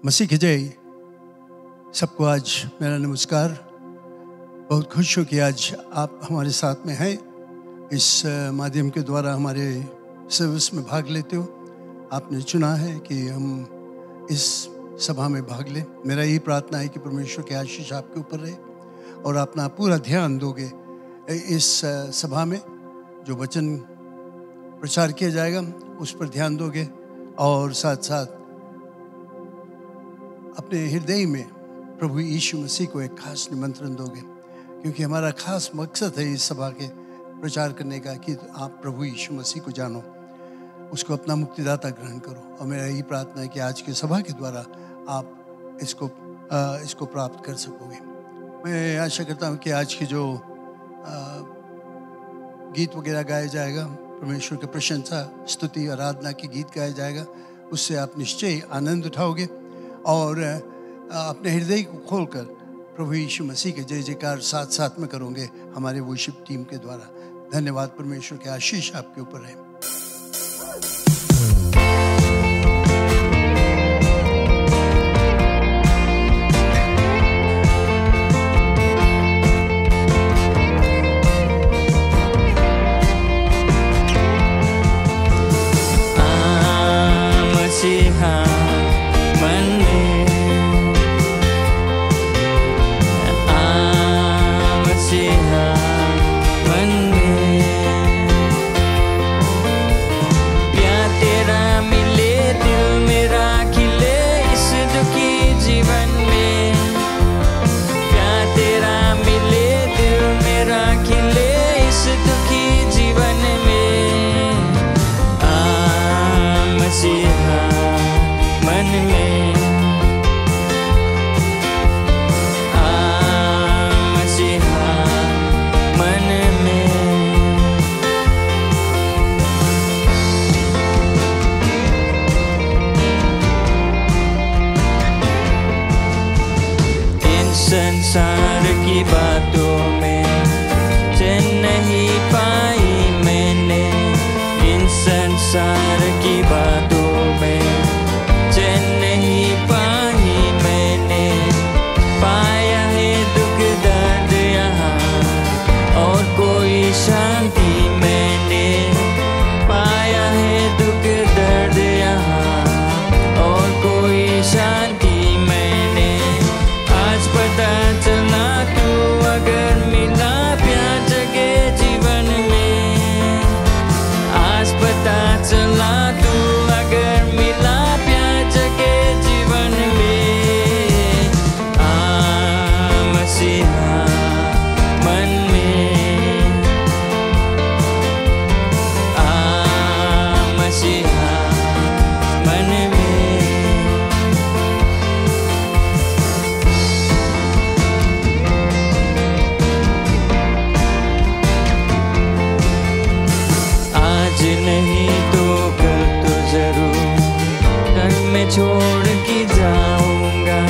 मसीह की जय। सबको आज मेरा नमस्कार। बहुत खुश हूँ कि आज आप हमारे साथ में हैं। इस माध्यम के द्वारा हमारे सर्विस में भाग लेते हो। आपने चुना है कि हम इस सभा में भाग लें। मेरा यही प्रार्थना है कि परमेश्वर की आशीष आपके ऊपर रहे और अपना पूरा ध्यान दोगे इस सभा में। जो वचन प्रचार किया जाएगा उस पर ध्यान दोगे और साथ साथ अपने हृदय में प्रभु यीशु मसीह को एक खास निमंत्रण दोगे, क्योंकि हमारा खास मकसद है इस सभा के प्रचार करने का कि आप प्रभु यीशु मसीह को जानो, उसको अपना मुक्तिदाता ग्रहण करो। और मेरा यही प्रार्थना है कि आज की सभा के द्वारा आप इसको प्राप्त कर सकोगे। मैं आशा करता हूँ कि आज की जो गीत वगैरह गाया जाएगा, परमेश्वर की प्रशंसा, स्तुति, आराधना की गीत गाया जाएगा, उससे आप निश्चय आनंद उठाओगे और अपने हृदय को खोलकर प्रभु यीशु मसीह के जय जयकार साथ साथ में करोगे हमारे वर्शिप टीम के द्वारा। धन्यवाद। परमेश्वर के आशीष आपके ऊपर है। संसार की बातों में चैन नहीं पाई मैंने, इन संसार की बातों में चैन नहीं पाई मैंने। पाया है दुख दर्द यहाँ और कोई शांति मैंने, पाया है दुख दर्द यहाँ और कोई शांति मैंने। आज पता चला तू अगर मिला प्यार जगे जीवन में, आज पता चला तू अगर मिला प्यार जगे जीवन में। मसीहा मन में, मसीहा मन में। आज नहीं तो कल तो जरूर घर में छोड़ के जाऊंगा,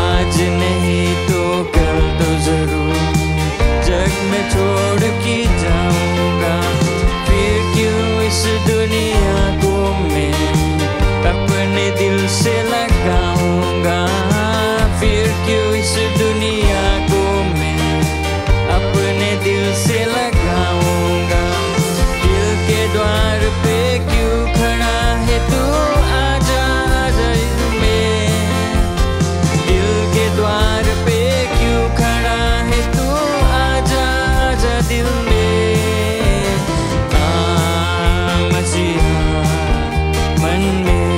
आज नहीं तो कल तो जरूर जग में छोड़ के जाऊंगा। फिर क्यों इस दुनिया को मैं अपने दिल से लगाऊंगा, फिर क्यों इस दुनिया को मैं अपने दिल से लगाऊंगा। के द्वार पे क्यों खड़ा है तू, आजा आजा में। दिल के द्वार पे क्यों खड़ा है तू, आजा आजा दिल में। मसीहा मन में,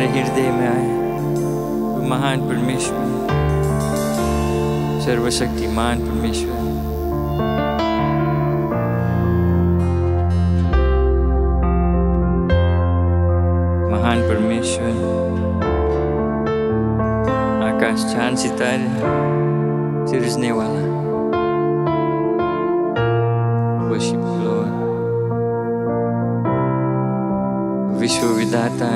हमारे हृदय में आए। तू महान परमेश्वर, सर्वशक्तिमान परमेश्वर। महान परमेश्वर, आकाश चांद सितारे सिरजने वाला। Worship you, Lord. विश्व विधाता,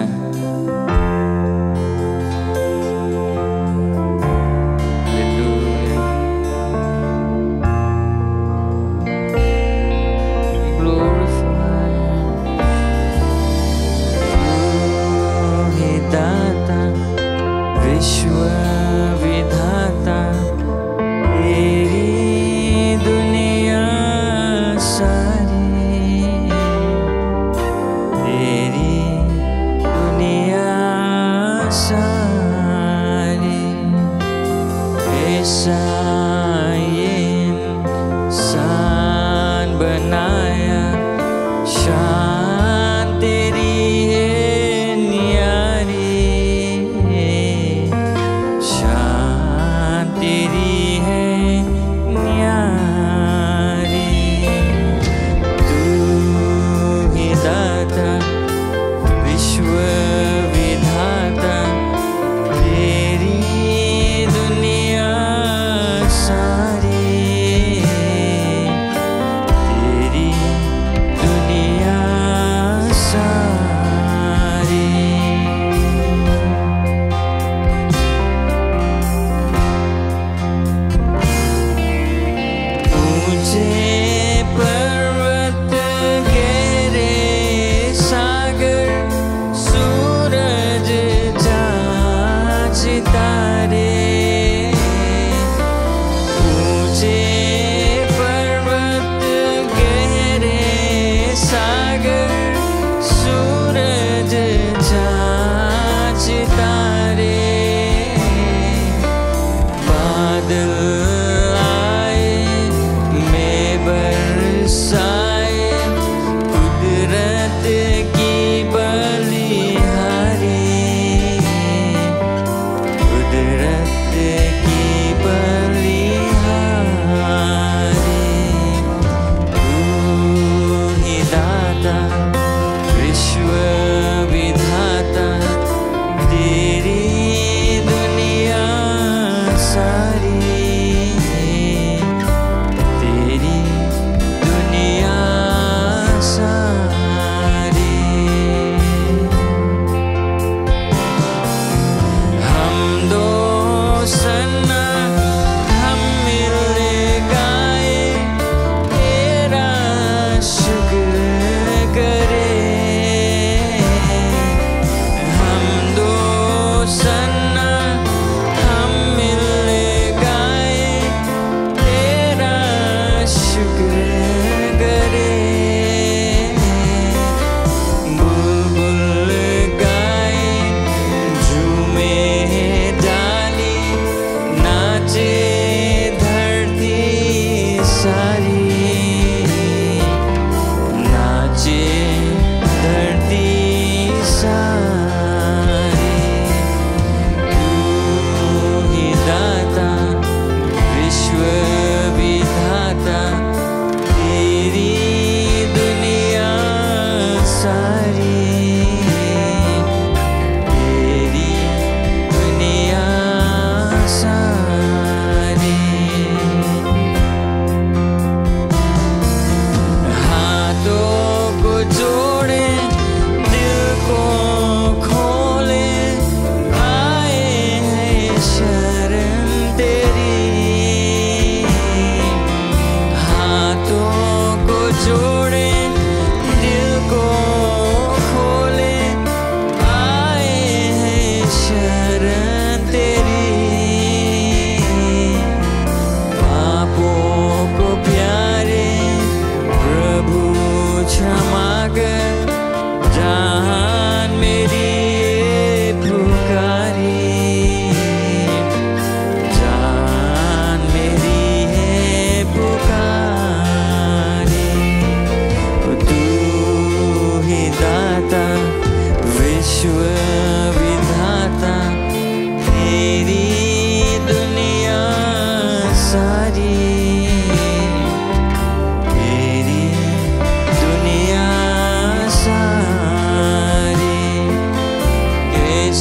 तेरी दुनिया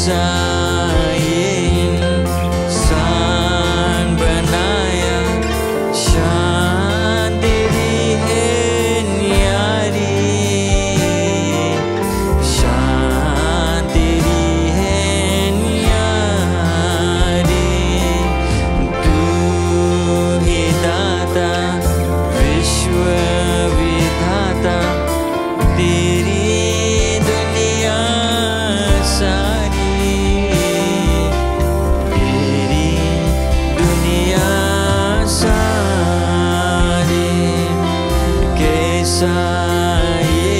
कैसा ये इंसान बनाया, शान तेरी है न्यारी, शान तेरी है न्यारी। तू ही दाता विश्व विधाता, तेरी दुनिया सारी, तेरी दुनिया सारी। कैसा ये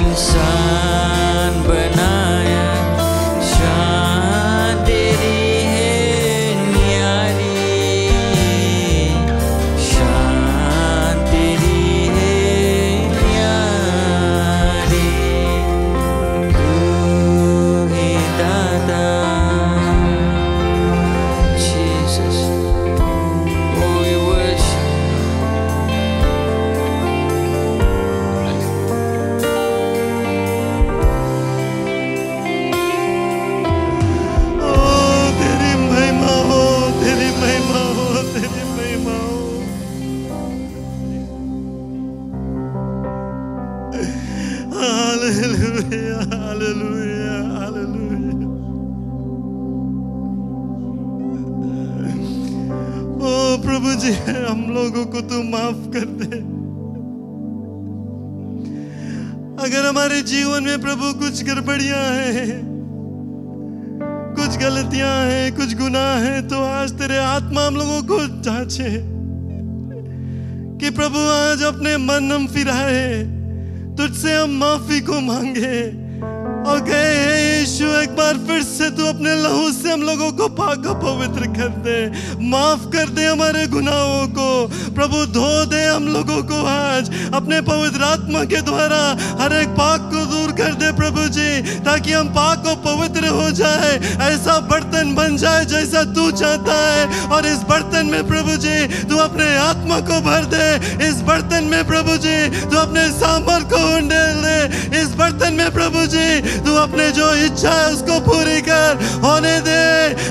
इंसान बनाया, शान तेरी है न्यारी, शान तेरी है न्यारी। तू ही दाता। Jesus, oh we worship ओ तेरी महिमा हो, तेरी महिमा हो, तेरी महिमा हो। Hallelujah, hallelujah, hallelujah. ओ प्रभु जी, हम लोगों को तू माफ कर दे। अगर हमारे जीवन में प्रभु कुछ गड़बड़ियां हैं, कुछ गलतियां हैं, कुछ गुनाह हैं, तो आज तेरे आत्मा हम लोगों को जांचे कि प्रभु आज अपने मन हम फिराए, तुझसे हम माफी को मांगे और कहे हे यीशु, एक बार फिर से तू अपने लहू से हम लोगों को पाक और पवित्र कर दे, माफ कर दे हमारे गुनाहों को। प्रभु धो दे हम लोगों को आज अपने पवित्र आत्मा के द्वारा, हर एक पाक को दूर कर दे प्रभु जी, ताकि हम पाक और पवित्र हो जाए, ऐसा बर्तन बन जाए जैसा तू चाहता है। और इस बर्तन में प्रभु जी तू अपने आत्मा को भर दे, इस बर्तन में प्रभु जी तू अपने सामर्थ को उंडेल दे, इस बर्तन में प्रभु जी तू अपने जो इच्छा है उसको पूरी कर होने दे।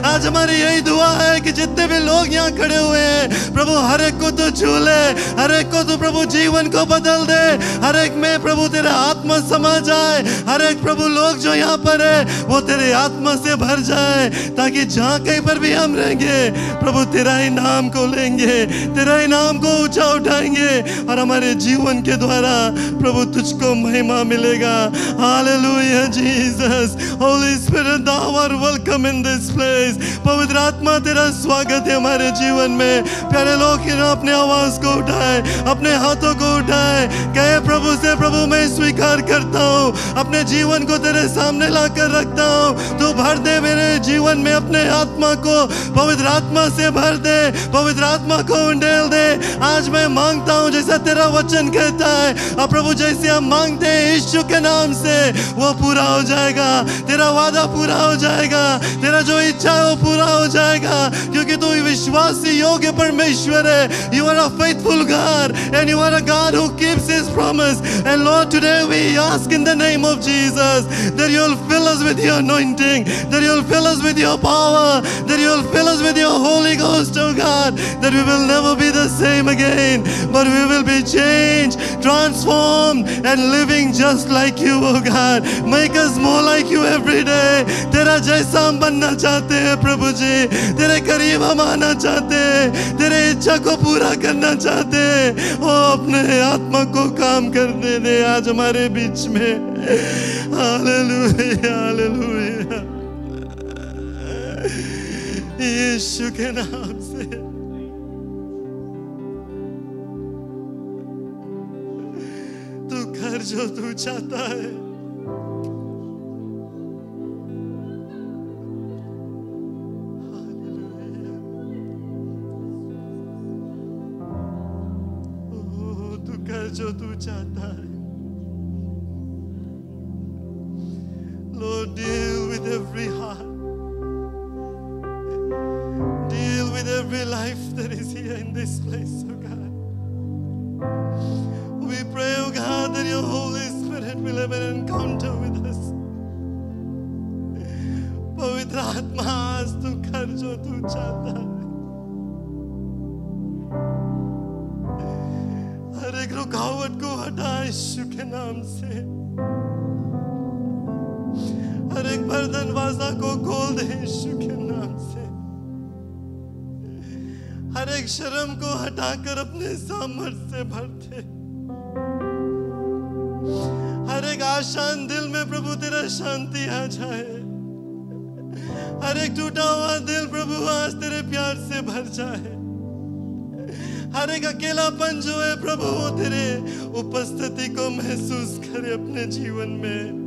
आज हमारी यही दुआ है कि जितने भी लोग यहाँ खड़े हुए हैं प्रभु, हर एक को तू छू ले, हर एक को तू प्रभु जीवन को बदल दे, हर एक में प्रभु तेरा आत्मा समा जाए, हर एक प्रभु लोग जो यहाँ पर है वो तेरे आत्मा से भर जाए, ताकि जहाँ कहीं पर भी हम रहेंगे प्रभु तेरा ही नाम को लेंगे, तेरा ही नाम को ऊंचा उठाएंगे और हमारे जीवन के द्वारा प्रभु तुझको महिमा मिलेगा। Hallelujah Jesus, Holi spirit thou art welcome in this place। पवित्र आत्मा तेरा स्वागत है हमारे जीवन में। प्यारे लोग अपने आवाज को उठाए, अपने हाथों को उठाए, कहे प्रभु से, प्रभु मैं स्वीकार करता हूँ, अपने जीवन को तेरे सामने ला कर रखता हूँ, तू भर दे मेरे जीवन में अपने आत्मा को, पवित्र आत्मा से भर दे, पवित्र आत्मा को उंडेल दे। आज मैं मांगता हूँ जैसा तेरा वचन कहता है, और प्रभु जैसे हम मांगते हैं यीशु के नाम से वो पूरा हो जाएगा, तेरा वादा पूरा हो जाएगा, तेरा जो इच्छा है वो पूरा हो जाएगा, क्योंकि तू विश्वासी योग्य परमेश्वर है। You are a faithful God and you are a God who keeps his promise। And Lord, today we ask in the name of Jesus that you'll fill us with your anointing, that you'll fill us with your power, that you'll fill us with your Holy Ghost, oh God, that we will never be the same again, but we will be changed, transformed and living just like you, oh God। Make us more like you every day। तेरा जैसा हम बनना चाहते हैं प्रभु जी, तेरे करीब हम आना चाहते हैं, तेरे इच्छा को पूरा करना चाहते हैं। ओ अपने आत्मा को काम करने दे आज हमारे बीच में। हालेलुया, हालेलुया, यीशु के नाम से। तू कर जो तू चाहता है। जो तू चाहता है। Lord, deal with every heart, deal with every life that is here in this place, oh God। We pray, oh God, that your Holy Spirit will have an encounter with us। उठा यीशु के नाम से। हर एक बर्तन वाजा को खोल दे यीशु के नाम से। हर एक शर्म को हटाकर अपने सामर्थ्य से भर दे। हर एक आशान दिल में प्रभु तेरा शांति आ जाए। हर एक टूटा हुआ दिल प्रभु आज तेरे प्यार से भर जाए। हर एक अकेलापन जो है प्रभु वो तेरे उपस्थिति को महसूस करे अपने जीवन में।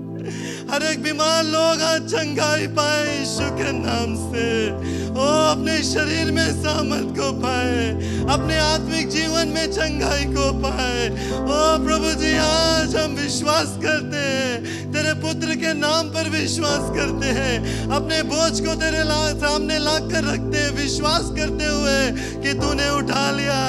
हर एक बीमार लोग आज चंगाई पाए यीशु के नाम से। ओ अपने शरीर में सामर्थ को पाए, अपने आत्मिक जीवन में चंगाई को पाए। ओ प्रभु जी आज हम विश्वास करते हैं, तेरे पुत्र के नाम पर विश्वास करते हैं, अपने बोझ को तेरे सामने लाकर रखते हैं, विश्वास करते हुए कि तूने उठा लिया,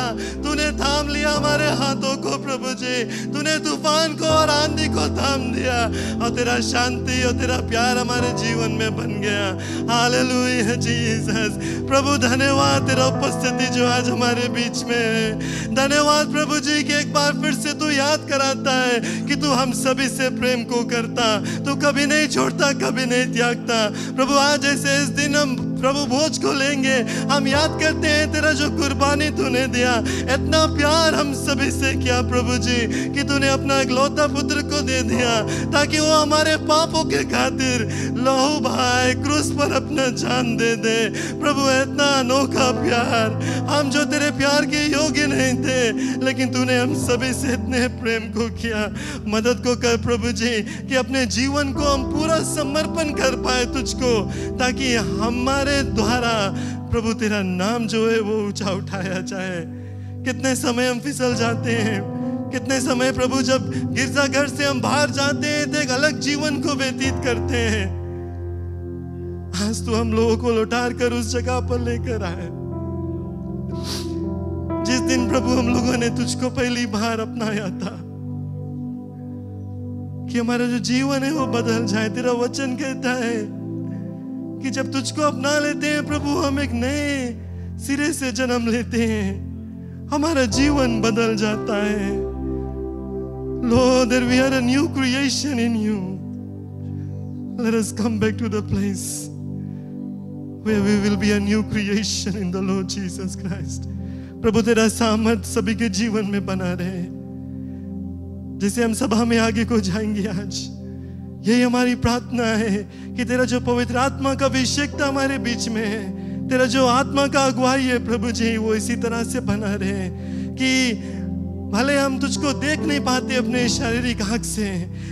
तूने थाम लिया हमारे हाथों को प्रभु जी, तूने तूफान को और आंधी को थाम दिया और तेरा शांति और तेरा प्यार हमारे जीवन में बन गया। Hallelujah Jesus. प्रभु धन्यवाद तेरा उपस्थिति जो आज हमारे बीच में है। धन्यवाद प्रभु जी कि एक बार फिर से तू याद कराता है कि तू हम सभी से प्रेम को करता, तू कभी नहीं छोड़ता, कभी नहीं त्यागता। प्रभु आज जैसे इस दिन हम प्रभु भोज को लेंगे, हम याद करते हैं तेरा जो कुर्बानी तूने दिया, इतना प्यार हम सभी से किया प्रभु जी कि तूने अपना इकलौता पुत्र को दे दिया ताकि वो हमारे पापों के खातिर लहू बहाए, क्रूस पर अपना जान दे दे। प्रभु इतना अनोखा प्यार, हम जो तेरे प्यार के योग्य नहीं थे लेकिन तूने हम सभी से इतने प्रेम को किया। मदद को कर प्रभु जी कि अपने जीवन को हम पूरा समर्पण कर पाए तुझको, ताकि हमारे द्वारा प्रभु तेरा नाम जो है वो ऊंचा उठाया जाए। कितने समय हम फिसल जाते हैं, कितने समय प्रभु जब गिरजाघर से हम बाहर जाते हैं तो एक अलग जीवन को व्यतीत करते हैं। आज तू हम लोगों को लौटा कर उस जगह पर लेकर आए जिस दिन प्रभु हम लोगों ने तुझको पहली बार अपनाया था, कि हमारा जो जीवन है वो बदल जाए। तेरा वचन कहता है कि जब तुझको अपना लेते हैं प्रभु हम एक नए सिरे से जन्म लेते हैं, हमारा जीवन बदल जाता है। Lord, that we are a new creation in you. Let us come back to the place where we will be a new creation in the Lord Jesus Christ. प्रभु तेरा सामर्थ सभी के जीवन में बना रहे। जैसे हम सभा में आगे को जाएंगे आज, यही हमारी प्रार्थना है कि तेरा जो पवित्र आत्मा का अभिषेकता हमारे बीच में है, तेरा जो आत्मा का अगुवाई है प्रभु जी वो इसी तरह से बना रहे कि भले हम तुझको देख नहीं पाते अपने शारीरिक आंख से,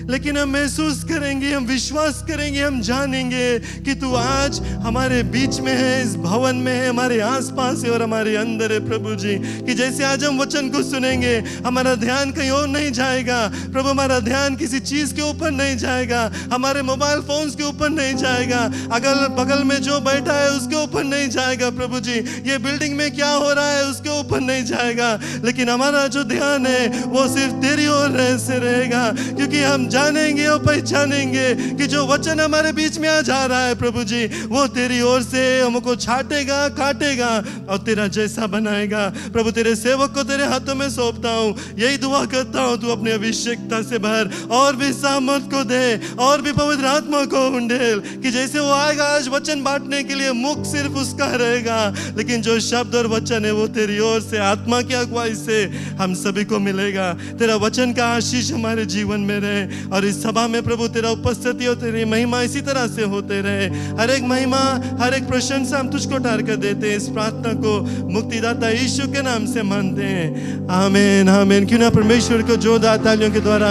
लेकिन हम महसूस करेंगे, हम विश्वास करेंगे, हम जानेंगे कि तू आज हमारे बीच में है, इस भवन में है, हमारे आसपास है और हमारे अंदर है प्रभु जी। कि जैसे आज हम वचन को सुनेंगे हमारा ध्यान कहीं और नहीं जाएगा प्रभु, हमारा ध्यान किसी चीज के ऊपर नहीं जाएगा, हमारे मोबाइल फोन्स के ऊपर नहीं जाएगा, अगल बगल में जो बैठा है उसके ऊपर नहीं जाएगा प्रभु जी, ये बिल्डिंग में क्या हो रहा है उसके ऊपर नहीं जाएगा, लेकिन हमारा जो ध्यान है वो सिर्फ तेरी ओर से रहेगा। क्योंकि हम जानेंगे और पहचानेंगे कि जो वचन हमारे बीच में आ जा रहा है प्रभु जी वो तेरी ओर से हमको छाटेगा, काटेगा और तेरा जैसा बनाएगा। प्रभु तेरे सेवक को तेरे हाथों में सौंपता हूँ, यही दुआ करता हूँ तू अपने अभिषेकता से भर और भी सामर्थ को दे और भी पवित्र आत्मा को उंडेल, कि जैसे वो आएगा आज वचन बांटने के लिए मुख सिर्फ उसका रहेगा, लेकिन जो शब्द और वचन है वो तेरी ओर से आत्मा की अगुवाई से हम सभी को मिलेगा। तेरा वचन का आशीष हमारे जीवन में रहे और इस सभा में प्रभु तेरा उपस्थिति और तेरी महिमा इसी तरह से होते रहे। हर एक महिमा, हर एक प्रशंसा हम तुझको टार कर देते हैं। इस प्रार्थना को मुक्तिदाता यीशु के नाम से मानते हैं, आमीन आमीन। क्यों ना परमेश्वर को जोरदार तालियों के द्वारा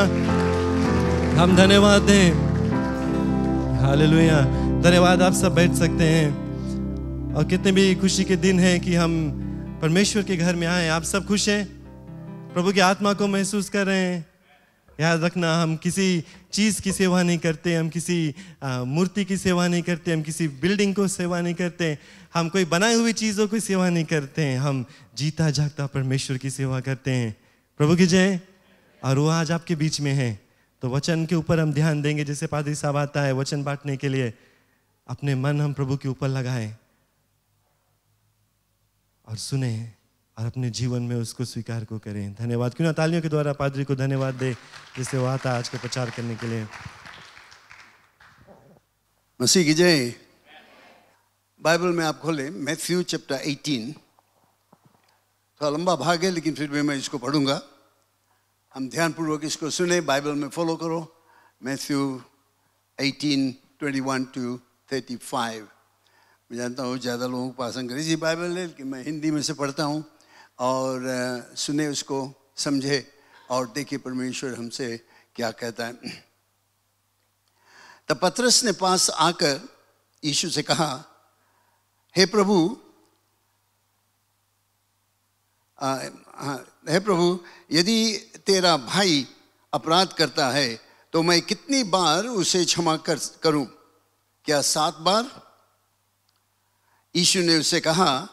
हम धन्यवाद दें। हालेलुया। धन्यवाद। आप सब बैठ सकते हैं। और कितने भी खुशी के दिन है कि हम परमेश्वर के घर में आए। आप सब खुश हैं, प्रभु की आत्मा को महसूस कर रहे हैं। याद रखना, हम किसी चीज़ की सेवा नहीं करते, हम किसी मूर्ति की सेवा नहीं करते, हम किसी बिल्डिंग को सेवा नहीं करते, हम कोई बनाई हुई चीज़ों की सेवा नहीं करते हैं, हम जीता जागता परमेश्वर की सेवा करते हैं। प्रभु की जय। और वो आज आपके बीच में है, तो वचन के ऊपर हम ध्यान देंगे। जैसे पादरी साहब आता है वचन बांटने के लिए, अपने मन हम प्रभु के ऊपर लगाएं और सुने और अपने जीवन में उसको स्वीकार को करें। धन्यवाद। क्यों ना तालियों के द्वारा पादरी को धन्यवाद दे जिससे वो आता आज का प्रचार करने के लिए। मसीह की जय। बाइबल में आप खोलें मैथ्यू चैप्टर 18। थोड़ा लंबा भाग है लेकिन फिर भी मैं इसको पढ़ूंगा। हम ध्यानपूर्वक इसको सुने, बाइबल में फॉलो करो। Matthew 18:21 to 35। मैं जानता हूँ ज़्यादा लोगों के पास अंग्रेजी बाइबल है लेकिन मैं हिंदी में से पढ़ता हूँ और सुने उसको, समझे और देखिए परमेश्वर हमसे क्या कहता है। तब पतरस ने पास आकर यीशु से कहा, हे प्रभु, हे प्रभु, यदि तेरा भाई अपराध करता है तो मैं कितनी बार उसे क्षमा करूं? क्या 7 बार? यीशु ने उससे कहा,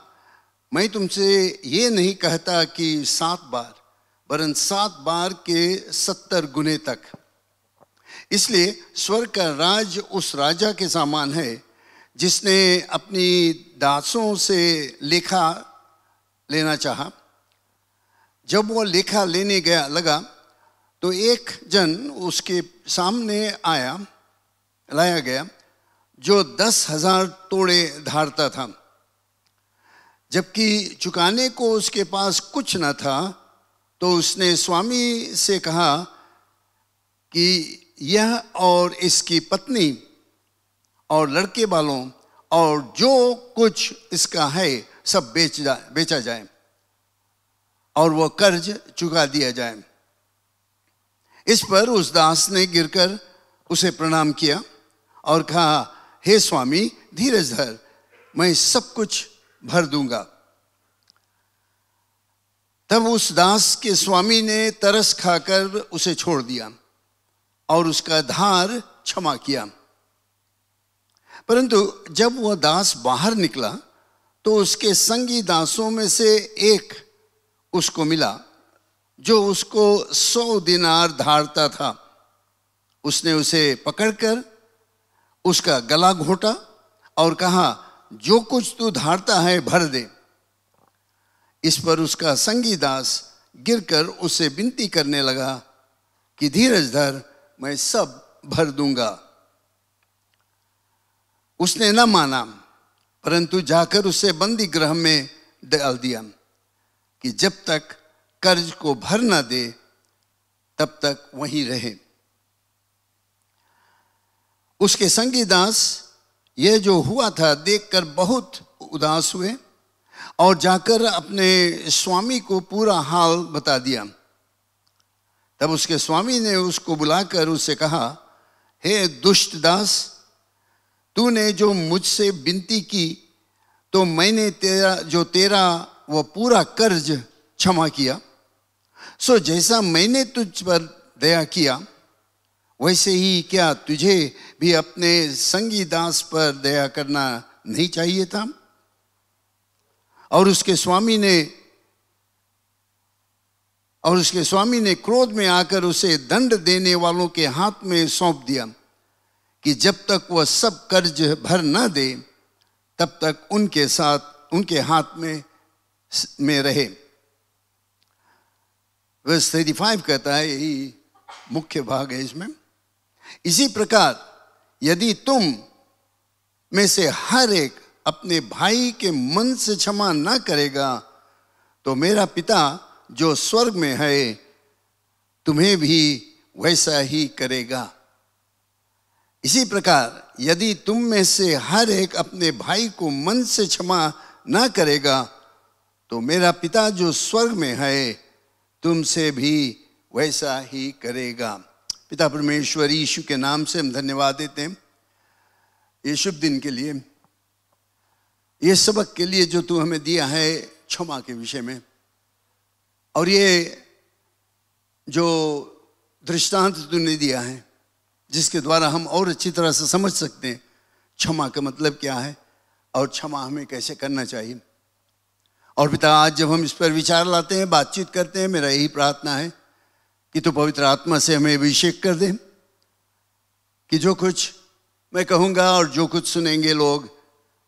मैं तुमसे ये नहीं कहता कि 7 बार, वरन 7 बार के 70 गुने तक। इसलिए स्वर्ग का राज उस राजा के समान है जिसने अपनी दासों से लेखा लेना चाहा। जब वो लेखा लेने लगा तो एक जन उसके सामने लाया गया जो 10,000 तोड़े धारता था। जबकि चुकाने को उसके पास कुछ न था, तो उसने स्वामी से कहा कि यह और इसकी पत्नी और लड़के वालों और जो कुछ इसका है सब बेचा जाए और वह कर्ज चुका दिया जाए। इस पर उस दास ने गिरकर उसे प्रणाम किया और कहा, हे स्वामी, धीरज धर, मैं सब कुछ भर दूंगा। तब उस दास के स्वामी ने तरस खाकर उसे छोड़ दिया और उसका धार क्षमा किया। परंतु जब वह दास बाहर निकला तो उसके संगी दासों में से एक उसको मिला जो उसको 100 दिनार धारता था। उसने उसे पकड़कर उसका गला घोंटा और कहा, जो कुछ तू धारता है भर दे। इस पर उसका संगी दास गिरकर उसे विनती करने लगा कि धीरज धर, मैं सब भर दूंगा। उसने न माना, परंतु जाकर उसे बंदी गृह में डाल दिया कि जब तक कर्ज को भर न दे तब तक वहीं रहे। उसके संगी दास यह जो हुआ था देखकर बहुत उदास हुए और जाकर अपने स्वामी को पूरा हाल बता दिया। तब उसके स्वामी ने उसको बुलाकर उससे कहा, हे दुष्ट दास, तूने जो मुझसे विनती की तो मैंने तेरा वह पूरा कर्ज क्षमा किया। सो जैसा मैंने तुझ पर दया किया वैसे ही क्या तुझे भी अपने संगी दास पर दया करना नहीं चाहिए था? और उसके स्वामी ने क्रोध में आकर उसे दंड देने वालों के हाथ में सौंप दिया कि जब तक वह सब कर्ज भर न दे तब तक उनके हाथ में रहे। वर्स 35 कहता है, यही मुख्य भाग है इसमें। इसी प्रकार यदि तुम में से हर एक अपने भाई के मन से क्षमा न करेगा तो मेरा पिता जो स्वर्ग में है तुम्हें भी वैसा ही करेगा। इसी प्रकार यदि तुम में से हर एक अपने भाई को मन से क्षमा न करेगा तो मेरा पिता जो स्वर्ग में है तुमसे भी वैसा ही करेगा। पिता परमेश्वर यीशु के नाम से हम धन्यवाद देते हैं ये शुभ दिन के लिए, ये सबक के लिए जो तू हमें दिया है क्षमा के विषय में, और ये जो दृष्टांत तूने दिया है जिसके द्वारा हम और अच्छी तरह से समझ सकते हैं क्षमा का मतलब क्या है और क्षमा हमें कैसे करना चाहिए। और पिता, आज जब हम इस पर विचार लाते हैं, बातचीत करते हैं, मेरा यही प्रार्थना है कि तू पवित्र आत्मा से हमें अभिषेक कर दे कि जो कुछ मैं कहूँगा और जो कुछ सुनेंगे लोग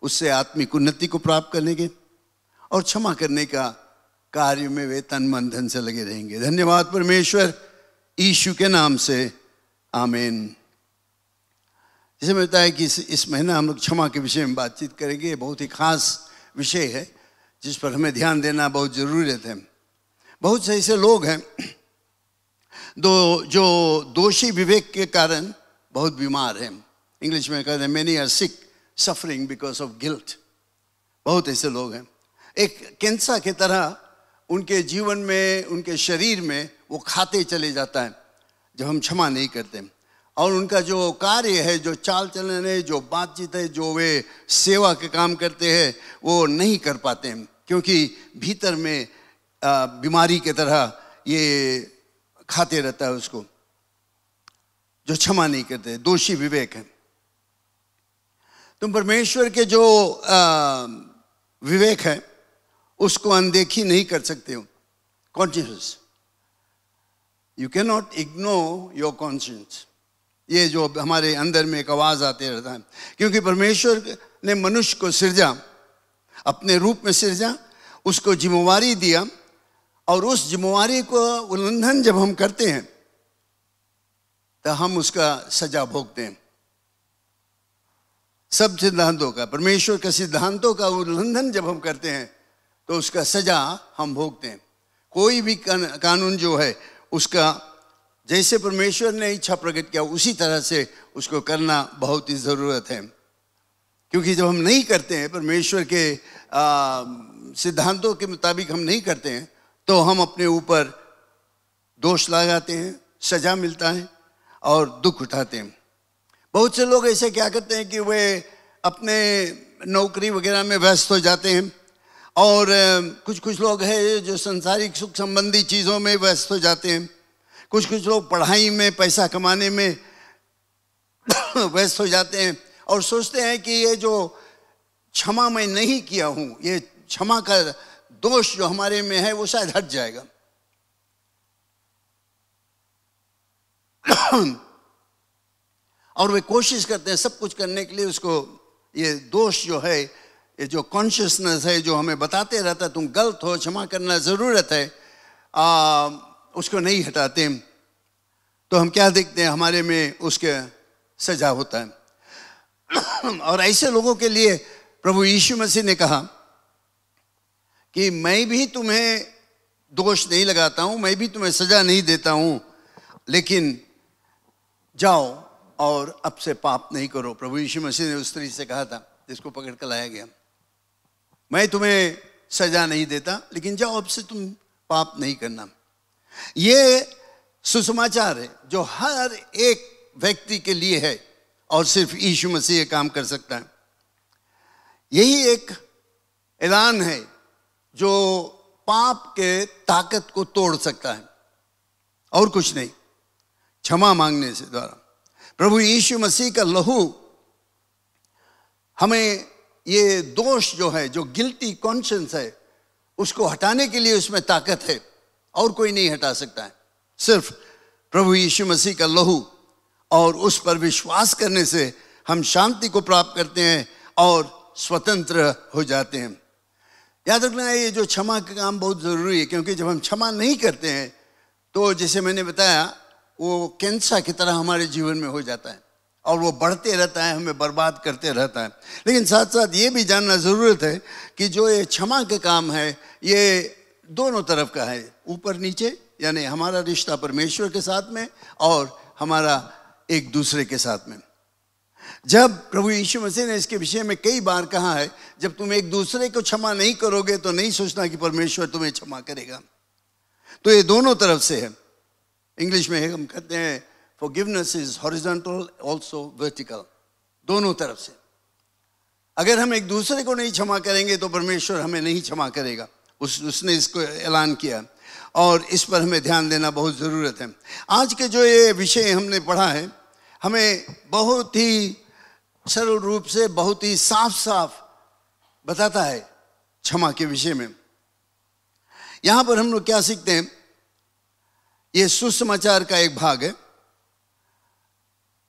उससे आत्मिक उन्नति को प्राप्त करने के और क्षमा करने का कार्य में वे तन मन धन से लगे रहेंगे। धन्यवाद परमेश्वर यीशु के नाम से, आमीन। जैसे मैं बताया कि इस महीना हम लोग क्षमा के विषय में बातचीत करेंगे। बहुत ही खास विषय है जिस पर हमें ध्यान देना बहुत ज़रूरत है। बहुत से ऐसे लोग हैं जो दोषी विवेक के कारण बहुत बीमार हैं। इंग्लिश में कहते हैं many are sick suffering because of guilt. बहुत ऐसे लोग हैं, एक कैंसर की तरह उनके जीवन में, उनके शरीर में वो खाते चले जाता है जब हम क्षमा नहीं करते। और उनका जो कार्य है, जो चाल चलन है, जो बातचीत है, जो वे सेवा के काम करते हैं, वो नहीं कर पाते हैं, क्योंकि भीतर में बीमारी की तरह ये खाते रहता है उसको, जो क्षमा नहीं करते, दोषी विवेक है। तुम परमेश्वर के जो विवेक है उसको अनदेखी नहीं कर सकते हो। Conscious, you can not ignore your conscience. ये जो हमारे अंदर में एक आवाज आते रहता है, क्योंकि परमेश्वर ने मनुष्य को सिरजा, अपने रूप में सिरजा, उसको जिम्मेवारी दिया, और उस जिम्मेवारी को उल्लंघन जब हम करते हैं तो हम उसका सजा भोगते हैं। सब सिद्धांतों का, परमेश्वर के सिद्धांतों का उल्लंघन जब हम करते हैं तो उसका सजा हम भोगते हैं। कोई भी कानून जो है उसका जैसे परमेश्वर ने इच्छा प्रकट किया उसी तरह से उसको करना बहुत ही ज़रूरत है। क्योंकि जब हम नहीं करते हैं, परमेश्वर के सिद्धांतों के मुताबिक हम नहीं करते हैं, तो हम अपने ऊपर दोष लगाते हैं, सजा मिलता है और दुख उठाते हैं। बहुत से लोग ऐसे क्या करते हैं कि वे अपने नौकरी वगैरह में व्यस्त हो जाते हैं, और कुछ लोग हैं जो संसारिक सुख संबंधी चीज़ों में व्यस्त हो जाते हैं। कुछ लोग पढ़ाई में, पैसा कमाने में व्यस्त हो जाते हैं और सोचते हैं कि ये जो क्षमा मैं नहीं किया हूँ, ये क्षमा का दोष जो हमारे में है वो शायद हट जाएगा। और वे कोशिश करते हैं सब कुछ करने के लिए उसको, ये दोष जो है, ये जो कॉन्शियसनेस है जो हमें बताते रहता है तुम गलत हो, क्षमा करना ज़रूरत है, उसको नहीं हटाते। तो हम क्या देखते हैं, हमारे में उसके सजा होता है। और ऐसे लोगों के लिए प्रभु यीशु मसीह ने कहा कि मैं भी तुम्हें दोष नहीं लगाता हूँ, मैं भी तुम्हें सजा नहीं देता हूँ, लेकिन जाओ और अब से पाप नहीं करो। प्रभु यीशु मसीह ने उस स्त्री से कहा था जिसको पकड़ कर लाया गया, मैं तुम्हें सजा नहीं देता, लेकिन जाओ अब से तुम पाप नहीं करना। ये सुसमाचार है जो हर एक व्यक्ति के लिए है, और सिर्फ यीशु मसीह ये काम कर सकता है। यही एक ऐलान है जो पाप के ताकत को तोड़ सकता है, और कुछ नहीं, क्षमा मांगने से द्वारा। प्रभु यीशु मसीह का लहू हमें ये दोष जो है, जो गिल्टी कॉन्शियंस है, उसको हटाने के लिए उसमें ताकत है, और कोई नहीं हटा सकता है, सिर्फ प्रभु यीशु मसीह का लहू। और उस पर विश्वास करने से हम शांति को प्राप्त करते हैं और स्वतंत्र हो जाते हैं। याद रखना है, ये जो क्षमा का काम बहुत ज़रूरी है, क्योंकि जब हम क्षमा नहीं करते हैं तो जैसे मैंने बताया वो कैंसर की तरह हमारे जीवन में हो जाता है, और वो बढ़ते रहता है, हमें बर्बाद करते रहता है। लेकिन साथ साथ ये भी जानना ज़रूरत है कि जो ये क्षमा का काम है ये दोनों तरफ का है, ऊपर नीचे, यानी हमारा रिश्ता परमेश्वर के साथ में और हमारा एक दूसरे के साथ में। जब प्रभु यीशु मसीह ने इसके विषय में कई बार कहा है, जब तुम एक दूसरे को क्षमा नहीं करोगे तो नहीं सोचना कि परमेश्वर तुम्हें क्षमा करेगा। तो ये दोनों तरफ से है। इंग्लिश में हम कहते हैं forgiveness is horizontal also vertical, दोनों तरफ से। अगर हम एक दूसरे को नहीं क्षमा करेंगे तो परमेश्वर हमें नहीं क्षमा करेगा। उसने इसको ऐलान किया, और इस पर हमें ध्यान देना बहुत ज़रूरत है। आज के जो ये विषय हमने पढ़ा है, हमें बहुत ही सरल रूप से, बहुत ही साफ साफ बताता है क्षमा के विषय में। यहाँ पर हम लोग क्या सीखते हैं, ये सुसमाचार का एक भाग है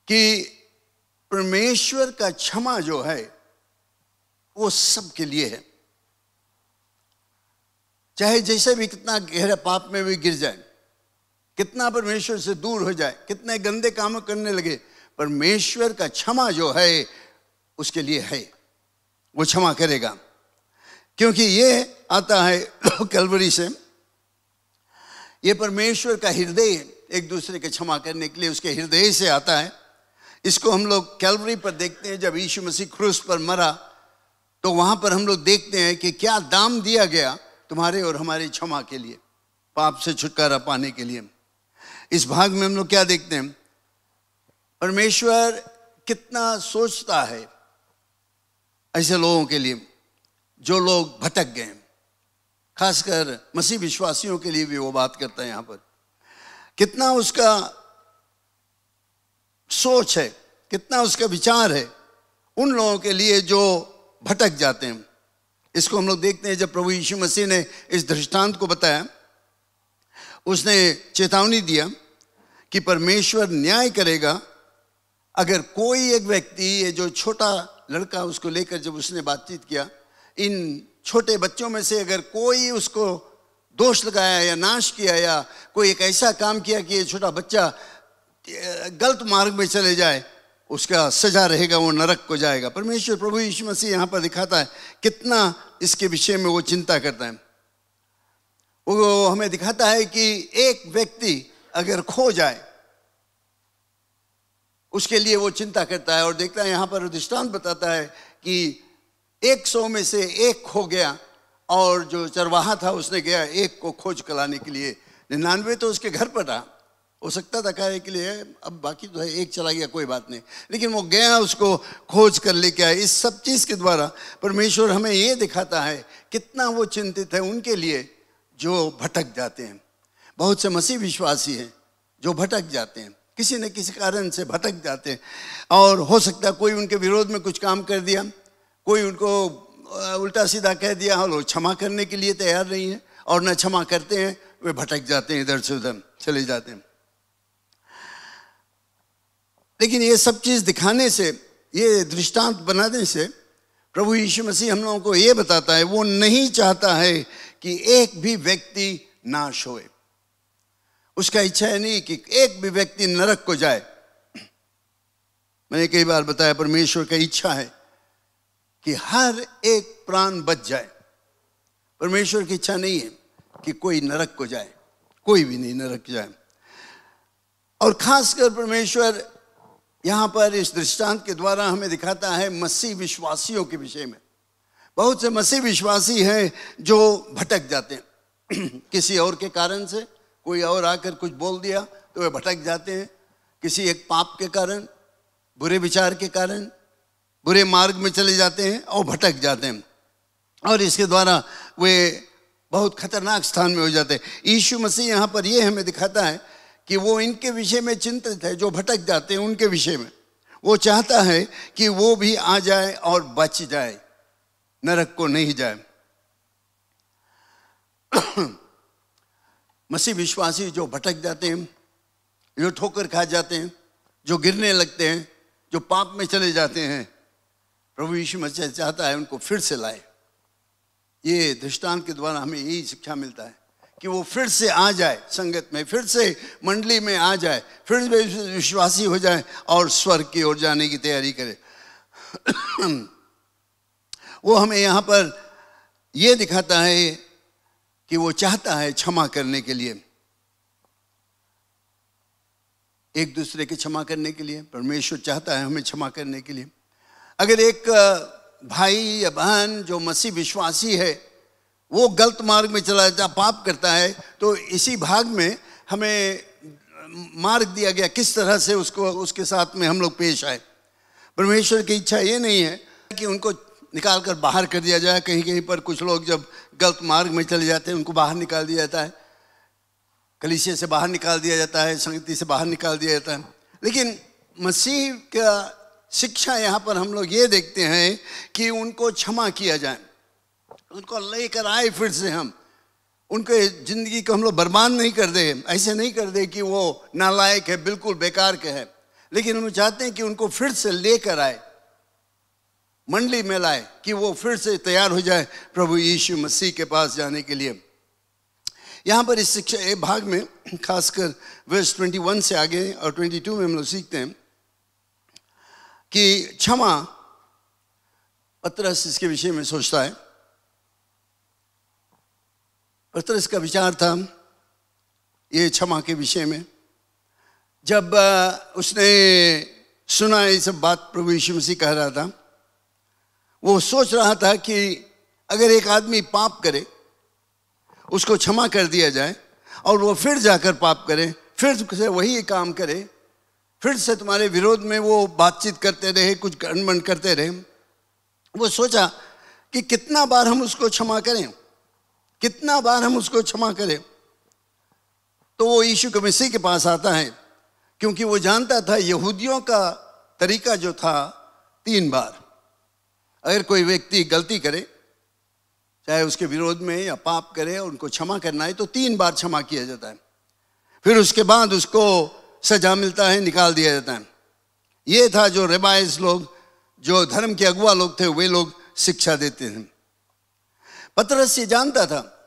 कि परमेश्वर का क्षमा जो है वो सबके लिए है। चाहे जैसे भी कितना गहरा पाप में भी गिर जाए, कितना परमेश्वर से दूर हो जाए, कितने गंदे काम करने लगे, परमेश्वर का क्षमा जो है उसके लिए है, वो क्षमा करेगा। क्योंकि ये आता है कैलवरी से, ये परमेश्वर का हृदय एक दूसरे के क्षमा करने के लिए उसके हृदय से आता है। इसको हम लोग कैलवरी पर देखते हैं। जब यीशु मसीह क्रूस पर मरा तो वहां पर हम लोग देखते हैं कि क्या दाम दिया गया तुम्हारे और हमारी क्षमा के लिए, पाप से छुटकारा पाने के लिए। इस भाग में हम लोग क्या देखते हैं, परमेश्वर कितना सोचता है ऐसे लोगों के लिए जो लोग भटक गए, खासकर मसीह विश्वासियों के लिए भी वो बात करता है। यहाँ पर कितना उसका सोच है, कितना उसका विचार है उन लोगों के लिए जो भटक जाते हैं। इसको हम लोग देखते हैं जब प्रभु यीशु मसीह ने इस दृष्टांत को बताया, उसने चेतावनी दिया कि परमेश्वर न्याय करेगा। अगर कोई एक व्यक्ति, ये जो छोटा लड़का उसको लेकर जब उसने बातचीत किया, इन छोटे बच्चों में से अगर कोई उसको दोष लगाया या नाश किया या कोई एक ऐसा काम किया कि ये छोटा बच्चा गलत मार्ग में चले जाए, उसका सजा रहेगा, वो नरक को जाएगा। परमेश्वर प्रभु यीशु मसीह यहाँ पर दिखाता है कितना इसके विषय में वो चिंता करता है। वो हमें दिखाता है कि एक व्यक्ति अगर खो जाए उसके लिए वो चिंता करता है। और देखता है यहाँ पर दृष्टांत बताता है कि 100 में से एक खो गया और जो चरवाहा था उसने गया एक को खोज कराने के लिए, 99 तो उसके घर पर रहा। हो सकता था कहा के लिए अब बाकी तो है, एक चला गया कोई बात नहीं, लेकिन वो गया उसको खोज कर लेके आया। इस सब चीज़ के द्वारा परमेश्वर हमें ये दिखाता है कितना वो चिंतित है उनके लिए जो भटक जाते हैं। बहुत से मसीह विश्वासी हैं जो भटक जाते हैं, किसी न किसी कारण से भटक जाते हैं। और हो सकता है कोई उनके विरोध में कुछ काम कर दिया, कोई उनको उल्टा सीधा कह दिया, और लोग क्षमा करने के लिए तैयार नहीं है और न क्षमा करते हैं, वे भटक जाते हैं, इधर से उधर चले जाते हैं। लेकिन ये सब चीज़ दिखाने से, ये दृष्टांत बनाने से प्रभु यीशु मसीह हम लोगों को ये बताता है वो नहीं चाहता है कि एक भी व्यक्ति नाश होए। उसका इच्छा है नहीं कि एक भी व्यक्ति नरक को जाए। मैंने कई बार बताया परमेश्वर का इच्छा है कि हर एक प्राण बच जाए। परमेश्वर की इच्छा नहीं है कि कोई नरक को जाए, कोई भी नहीं नरक जाए। और खासकर परमेश्वर यहाँ पर इस दृष्टांत के द्वारा हमें दिखाता है मसीह विश्वासियों के विषय में। बहुत से मसीह विश्वासी हैं जो भटक जाते हैं किसी और के कारण से, कोई और आकर कुछ बोल दिया तो वे भटक जाते हैं, किसी एक पाप के कारण, बुरे विचार के कारण बुरे मार्ग में चले जाते हैं और भटक जाते हैं, और इसके द्वारा वे बहुत खतरनाक स्थान में हो जाते हैं। यीशु मसीह यहाँ पर ये हमें दिखाता है कि वो इनके विषय में चिंतित है, जो भटक जाते हैं उनके विषय में। वो चाहता है कि वो भी आ जाए और बच जाए, नरक को नहीं जाए। मसीह विश्वासी जो भटक जाते हैं, जो ठोकर खा जाते हैं, जो गिरने लगते हैं, जो पाप में चले जाते हैं, प्रभु यीशु मसीह चाहता है उनको फिर से लाए। ये दृष्टांत के द्वारा हमें यही शिक्षा मिलता है कि वो फिर से आ जाए संगत में, फिर से मंडली में आ जाए, फिर से विश्वासी हो जाए और स्वर्ग की ओर जाने की तैयारी करे। वो हमें यहाँ पर ये दिखाता है कि वो चाहता है क्षमा करने के लिए, एक दूसरे के क्षमा करने के लिए। परमेश्वर चाहता है हमें क्षमा करने के लिए। अगर एक भाई या बहन जो मसीह विश्वासी है वो गलत मार्ग में चला जाता, पाप करता है, तो इसी भाग में हमें मार्ग दिया गया किस तरह से उसको, उसके साथ में हम लोग पेश आए। परमेश्वर की इच्छा ये नहीं है कि उनको निकाल कर बाहर कर दिया जाए। कहीं कहीं पर कुछ लोग जब गलत मार्ग में चले जाते हैं उनको बाहर निकाल दिया जाता है, कलीसिया से बाहर निकाल दिया जाता है, संगति से बाहर निकाल दिया जाता है। लेकिन मसीह का शिक्षा यहाँ पर हम लोग ये देखते हैं कि उनको क्षमा किया जाए, उनको लेकर आए फिर से। हम उनके ज़िंदगी को हम लोग बर्बाद नहीं कर दे, ऐसे नहीं कर दे कि वो नालायक है, बिल्कुल बेकार के है, लेकिन हम चाहते हैं कि उनको फिर से लेकर आए, मंडली में लाए, कि वो फिर से तैयार हो जाए प्रभु यीशु मसीह के पास जाने के लिए। यहाँ पर इस शिक्षा ए भाग में खासकर वर्स 21 से आगे और 22 में हम लोग सीखते हैं कि क्षमा, पतरस इसके विषय में सोचता है। पतरस का विचार था ये क्षमा के विषय में। जब उसने सुना ये सब बात प्रभु यीशु मसीह कह रहा था, वो सोच रहा था कि अगर एक आदमी पाप करे, उसको क्षमा कर दिया जाए और वो फिर जाकर पाप करे, फिर से वही काम करे, फिर से तुम्हारे विरोध में वो बातचीत करते रहे, कुछ गड़बड़ करते रहे। वो सोचा कि कितना बार हम उसको क्षमा करें, कितना बार हम उसको क्षमा करें। तो वो यीशु के मसीह के पास आता है, क्योंकि वो जानता था यहूदियों का तरीका जो था 3 बार। अगर कोई व्यक्ति गलती करे, चाहे उसके विरोध में या पाप करे, और उनको क्षमा करना है तो 3 बार क्षमा किया जाता है। फिर उसके बाद उसको सजा मिलता है, निकाल दिया जाता है। ये था जो रेबाइस लोग, जो धर्म के अगुआ लोग थे, वे लोग शिक्षा देते थे। पतरस ये जानता था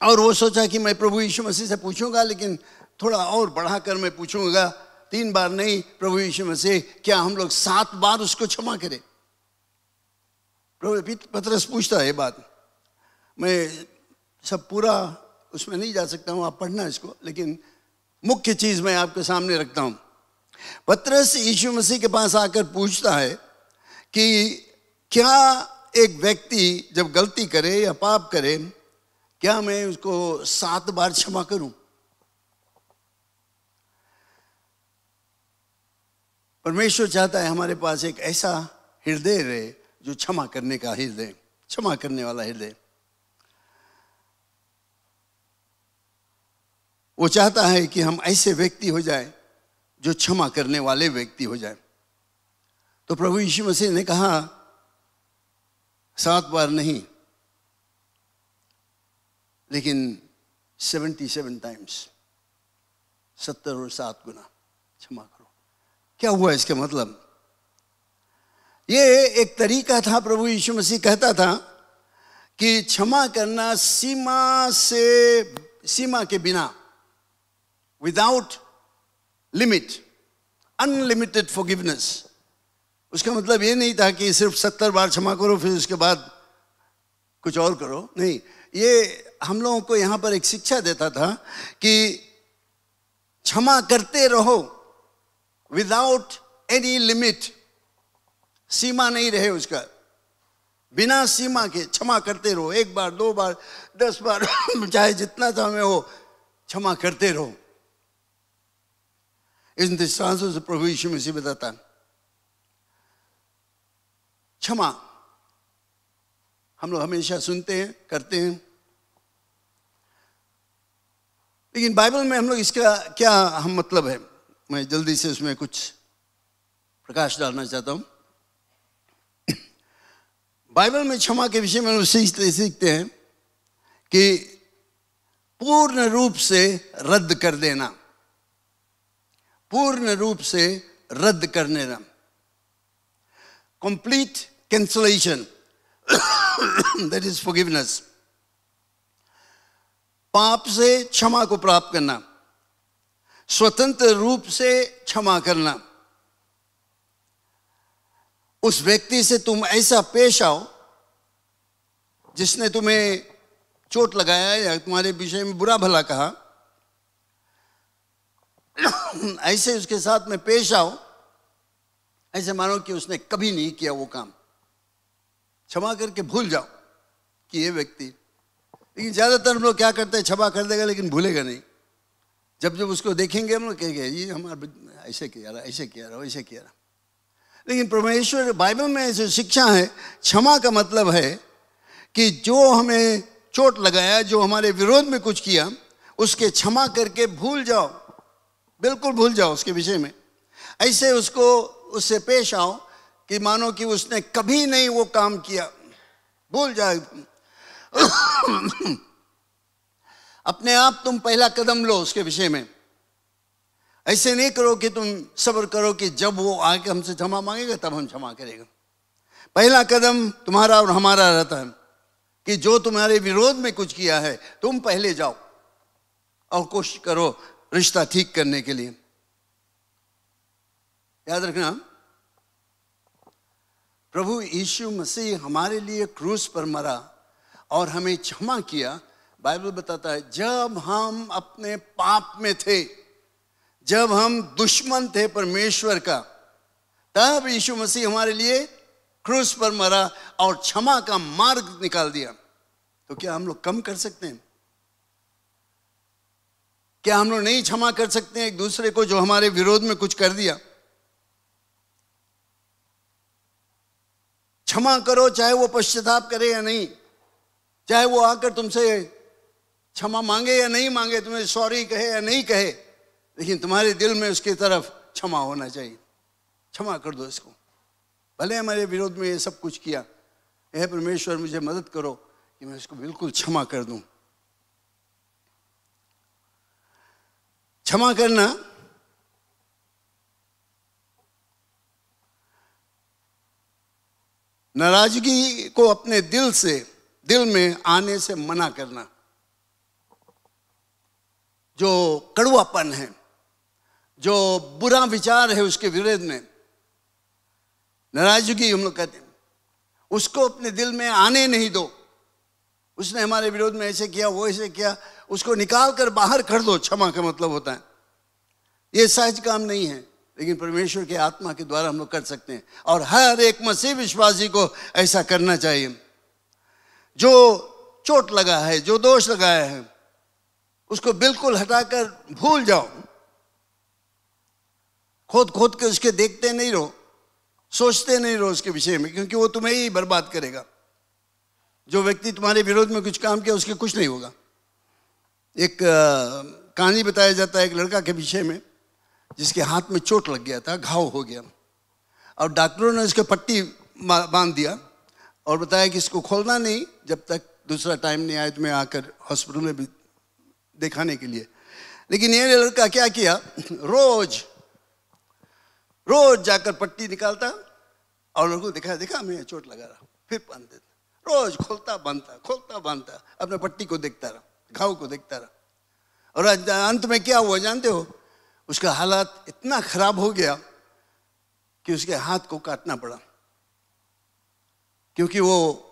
और वो सोचा कि मैं प्रभु यीशु मसीह से पूछूंगा, लेकिन थोड़ा और बढ़ाकर मैं पूछूंगा, 3 बार नहीं, प्रभु यीशु मसीह क्या हम लोग 7 बार उसको क्षमा करें? प्रभु पतरस पूछता है ये बात। मैं सब पूरा उसमें नहीं जा सकता हूँ, आप पढ़ना इसको, लेकिन मुख्य चीज मैं आपके सामने रखता हूँ। पतरस यीशु मसीह के पास आकर पूछता है कि क्या एक व्यक्ति जब गलती करे या पाप करे, क्या मैं उसको 7 बार क्षमा करूं? परमेश्वर चाहता है हमारे पास एक ऐसा हृदय रहे जो क्षमा करने का हृदय, क्षमा करने वाला हृदय। वो चाहता है कि हम ऐसे व्यक्ति हो जाए जो क्षमा करने वाले व्यक्ति हो जाए। तो प्रभु यीशु मसीह ने कहा 7 बार नहीं, लेकिन 77 टाइम्स, 70 और 7 गुना क्षमा करो। क्या हुआ इसका मतलब? ये एक तरीका था। प्रभु यीशु मसीह कहता था कि क्षमा करना सीमा के बिना, विदाउट लिमिट, अनलिमिटेड फॉरगिवनेस। उसका मतलब ये नहीं था कि सिर्फ 70 बार क्षमा करो फिर उसके बाद कुछ और करो। नहीं, ये हम लोगों को यहां पर एक शिक्षा देता था कि क्षमा करते रहो विदाउट एनी लिमिट। सीमा नहीं रहे उसका, बिना सीमा के क्षमा करते रहो। 1 बार, 2 बार, 10 बार, चाहे जितना समय हो, क्षमा करते रहो। इन दृष्टांतों से प्रभु यीशु मसीह बताता है क्षमा हम लोग हमेशा सुनते हैं, करते हैं, लेकिन बाइबल में हम लोग इसका क्या हम मतलब है, मैं जल्दी से उसमें कुछ प्रकाश डालना चाहता हूं। बाइबल में क्षमा के विषय में हम सीखते हैं कि पूर्ण रूप से रद्द कर देना, पूर्ण रूप से रद्द कर देना, complete cancellation, that is forgiveness. पाप से क्षमा को प्राप्त करना, स्वतंत्र रूप से क्षमा करना। उस व्यक्ति से तुम ऐसा पेश आओ जिसने तुम्हें चोट लगाया या तुम्हारे विषय में बुरा भला कहा, ऐसे उसके साथ में पेश आओ, ऐसे मानो कि उसने कभी नहीं किया वो काम। क्षमा करके भूल जाओ कि ये व्यक्ति, लेकिन ज्यादातर हम लोग क्या करते हैं, क्षमा कर देगा लेकिन भूलेगा नहीं। जब जब उसको देखेंगे हम लोग कहेंगे ये हमारा ऐसे किया रहा, ऐसे किया रहा, वैसे किया रहा। लेकिन परमेश्वर बाइबल में जो शिक्षा है, क्षमा का मतलब है कि जो हमें चोट लगाया, जो हमारे विरोध में कुछ किया, उसके क्षमा करके भूल जाओ, बिल्कुल भूल जाओ उसके विषय में। ऐसे उससे पेश आओ कि मानो कि उसने कभी नहीं वो काम किया, भूल जाए। अपने आप तुम पहला कदम लो उसके विषय में। ऐसे नहीं करो कि तुम सब्र करो कि जब वो आके हमसे क्षमा मांगेगा तब हम क्षमा करेंगे। पहला कदम तुम्हारा और हमारा रहता है कि जो तुम्हारे विरोध में कुछ किया है तुम पहले जाओ, और कोशिश करो रिश्ता ठीक करने के लिए। याद रखना, प्रभु यीशु मसीह हमारे लिए क्रूस पर मरा और हमें क्षमा किया। बाइबल बताता है जब हम अपने पाप में थे, जब हम दुश्मन थे परमेश्वर का, तब यीशु मसीह हमारे लिए क्रूस पर मरा और क्षमा का मार्ग निकाल दिया। तो क्या हम लोग कम कर सकते हैं? क्या हम लोग नहीं क्षमा कर सकते हैं एक दूसरे को जो हमारे विरोध में कुछ कर दिया? क्षमा करो, चाहे वो पश्चाताप करे या नहीं, चाहे वो आकर तुमसे क्षमा मांगे या नहीं मांगे, तुम्हें सॉरी कहे या नहीं कहे, लेकिन तुम्हारे दिल में उसकी तरफ क्षमा होना चाहिए। क्षमा कर दो इसको, भले हमारे विरोध में ये सब कुछ किया, हे परमेश्वर मुझे मदद करो कि मैं इसको बिल्कुल क्षमा कर दूं। क्षमा करना नाराजगी को अपने दिल में आने से मना करना। जो कड़वापन है, जो बुरा विचार है उसके विरोध में नाराजगी हम लोग कहते हैं, उसको अपने दिल में आने नहीं दो। उसने हमारे विरोध में ऐसे किया, वो ऐसे किया, उसको निकाल कर बाहर कर दो। क्षमा का मतलब होता है, ये सहज काम नहीं है, लेकिन परमेश्वर के आत्मा के द्वारा हम लोग कर सकते हैं। और हर एक मसीह विश्वासी को ऐसा करना चाहिए। जो चोट लगा है, जो दोष लगाया है, उसको बिल्कुल हटाकर भूल जाओ। खोद खोद के उसके देखते नहीं रहो, सोचते नहीं रहो उसके विषय में, क्योंकि वो तुम्हें ही बर्बाद करेगा। जो व्यक्ति तुम्हारे विरोध में कुछ काम किया उसके कुछ नहीं होगा। एक कहानी बताया जाता है एक लड़का के विषय में जिसके हाथ में चोट लग गया था, घाव हो गया, और डॉक्टरों ने उसके पट्टी बांध दिया और बताया कि इसको खोलना नहीं जब तक दूसरा टाइम नहीं आए तुम्हें आकर हॉस्पिटल में भी दिखाने के लिए। लेकिन ये लड़का क्या किया, रोज जाकर पट्टी निकालता और लोगों को देखा मैं चोट लगा रहा, फिर बांध देता। रोज खोलता बांधता अपने पट्टी को देखता रहा, घाव को देखता रहा, और अंत में क्या हुआ जानते हो? उसका हालात इतना खराब हो गया कि उसके हाथ को काटना पड़ा, क्योंकि वो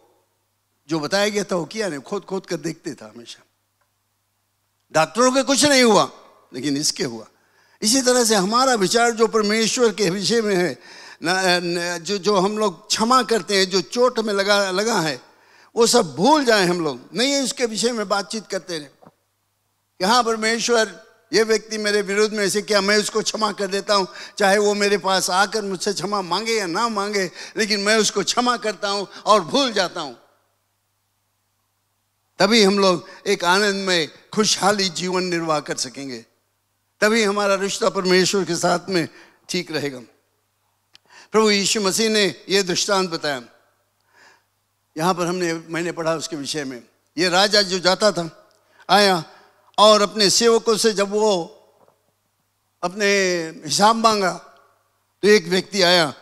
जो बताया गया था वो किया नहीं, खोद खोद कर देखते था हमेशा। डॉक्टरों के कुछ नहीं हुआ, लेकिन इसके हुआ। इसी तरह से हमारा विचार जो परमेश्वर के विषय में है, जो हम लोग क्षमा करते हैं, जो चोट में लगा है, वो सब भूल जाएं हम लोग, नहीं उसके विषय में बातचीत करते रहे कि हाँ परमेश्वर ये व्यक्ति मेरे विरोध में ऐसे किया, मैं उसको क्षमा कर देता हूँ, चाहे वो मेरे पास आकर मुझसे क्षमा मांगे या ना मांगे, लेकिन मैं उसको क्षमा करता हूँ और भूल जाता हूँ। तभी हम लोग एक आनंद में खुशहाली जीवन निर्वाह कर सकेंगे, तभी हमारा रिश्ता परमेश्वर के साथ में ठीक रहेगा। प्रभु यीशु मसीह ने यह दृष्टांत बताया, यहाँ पर मैंने पढ़ा उसके विषय में। ये राजा जो जाता था, आया और अपने सेवकों से जब वो अपने हिसाब मांगा तो एक व्यक्ति आया।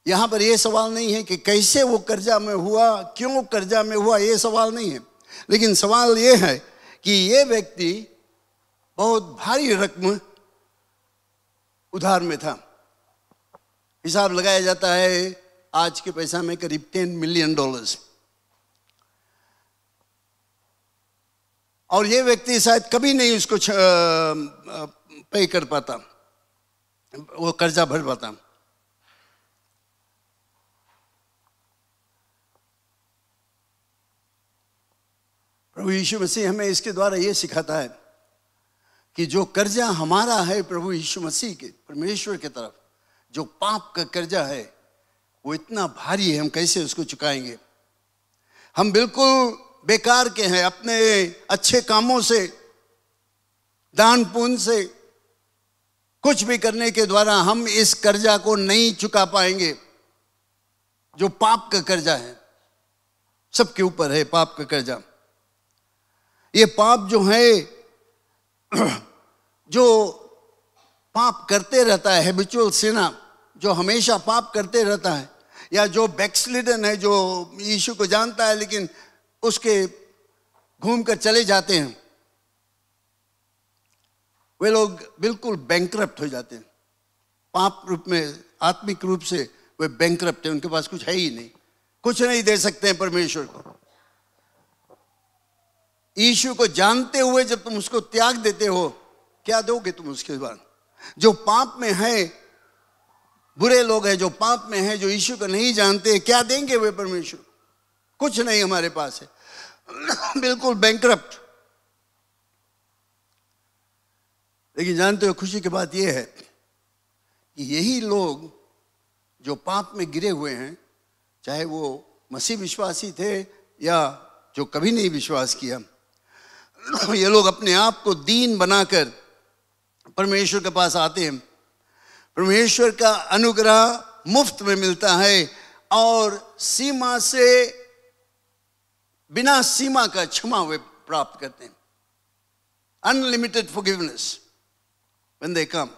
यहाँ पर यह सवाल नहीं है कि कैसे वो कर्जा में हुआ, क्यों कर्जा में हुआ, ये सवाल नहीं है, लेकिन सवाल ये है कि ये व्यक्ति बहुत भारी रकम उधार में था। हिसाब लगाया जाता है आज के पैसा में करीब $10 मिलियन। और ये व्यक्ति शायद कभी नहीं उसको पे कर पाता, वो कर्जा भर पाता। प्रभु यीशु मसीह हमें इसके द्वारा ये सिखाता है कि जो कर्जा हमारा है प्रभु यीशु मसीह के, परमेश्वर की तरफ, जो पाप का कर्जा है वो इतना भारी है, हम कैसे उसको चुकाएंगे? हम बिल्कुल बेकार के हैं। अपने अच्छे कामों से, दान पुण्य से, कुछ भी करने के द्वारा हम इस कर्जा को नहीं चुका पाएंगे। जो पाप का कर्जा है, सबके ऊपर है पाप का कर्जा। ये पाप जो है, जो पाप करते रहता है, हैबिचुअल सिना, जो हमेशा पाप करते रहता है, या जो बैकस्लिडन है, जो यीशु को जानता है लेकिन उसके घूम कर चले जाते हैं, वे लोग बिल्कुल बैंकरप्ट हो जाते हैं। पाप रूप में, आत्मिक रूप से वे बैंकरप्ट है, उनके पास कुछ है ही नहीं, कुछ नहीं दे सकते हैं परमेश्वर को। यीशु को जानते हुए जब तुम उसको त्याग देते हो, क्या दोगे तुम उसके बाद? जो पाप में है, बुरे लोग हैं जो पाप में हैं, जो यीशु को नहीं जानते, क्या देंगे वे परमेश्वर? कुछ नहीं हमारे पास है, बिल्कुल बैंकरप्ट। लेकिन जानते हो खुशी की बात यह है कि यही लोग जो पाप में गिरे हुए हैं, चाहे वो मसीह विश्वासी थे या जो कभी नहीं विश्वास किया, ये लोग अपने आप को दीन बनाकर परमेश्वर के पास आते हैं। परमेश्वर का अनुग्रह मुफ्त में मिलता है और सीमा से, बिना सीमा का क्षमा वे प्राप्त करते हैं। अनलिमिटेड फॉरगिवनेस व्हेन दे कम।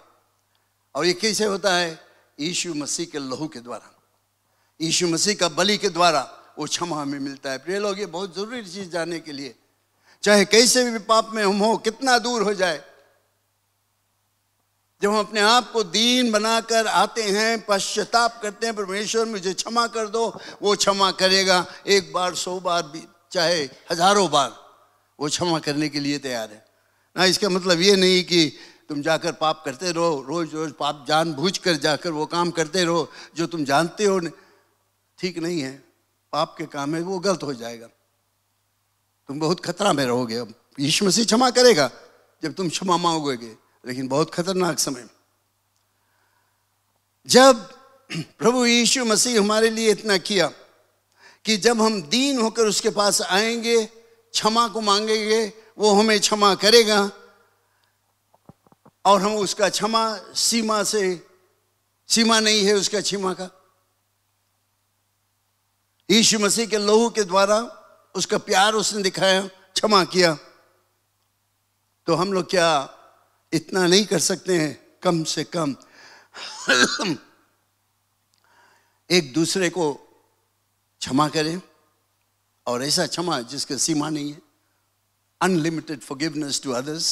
और ये कैसे होता है? यीशु मसीह के लहू के द्वारा, यीशु मसीह का बलि के द्वारा वो क्षमा हमें मिलता है। प्रिय लोग, ये बहुत जरूरी चीज जानने के लिए, चाहे कैसे भी पाप में हम हो, कितना दूर हो जाए, जब हम अपने आप को दीन बनाकर आते हैं, पश्चाताप करते हैं, परमेश्वर मुझे क्षमा कर दो, वो क्षमा करेगा। एक बार, 100 बार भी, चाहे हजारों बार, वो क्षमा करने के लिए तैयार है ना। इसका मतलब ये नहीं कि तुम जाकर पाप करते रहो, रोज रोज पाप जानबूझकर जाकर वो काम करते रहो जो तुम जानते हो ठीक नहीं है, पाप के काम है, वो गलत हो जाएगा, तुम बहुत खतरा में रहोगे। अब यीशु मसीह क्षमा करेगा जब तुम क्षमा मांगोगे, लेकिन बहुत खतरनाक समय। जब प्रभु यीशु मसीह हमारे लिए इतना किया कि जब हम दीन होकर उसके पास आएंगे, क्षमा को मांगेंगे, वो हमें क्षमा करेगा और हम उसका क्षमा सीमा से, सीमा नहीं है उसका क्षमा का, यीशु मसीह के लहू के द्वारा उसका प्यार उसने दिखाया, क्षमा किया। तो हम लोग क्या इतना नहीं कर सकते हैं? कम से कम एक दूसरे को क्षमा करें, और ऐसा क्षमा जिसका सीमा नहीं है। Unlimited forgiveness to others.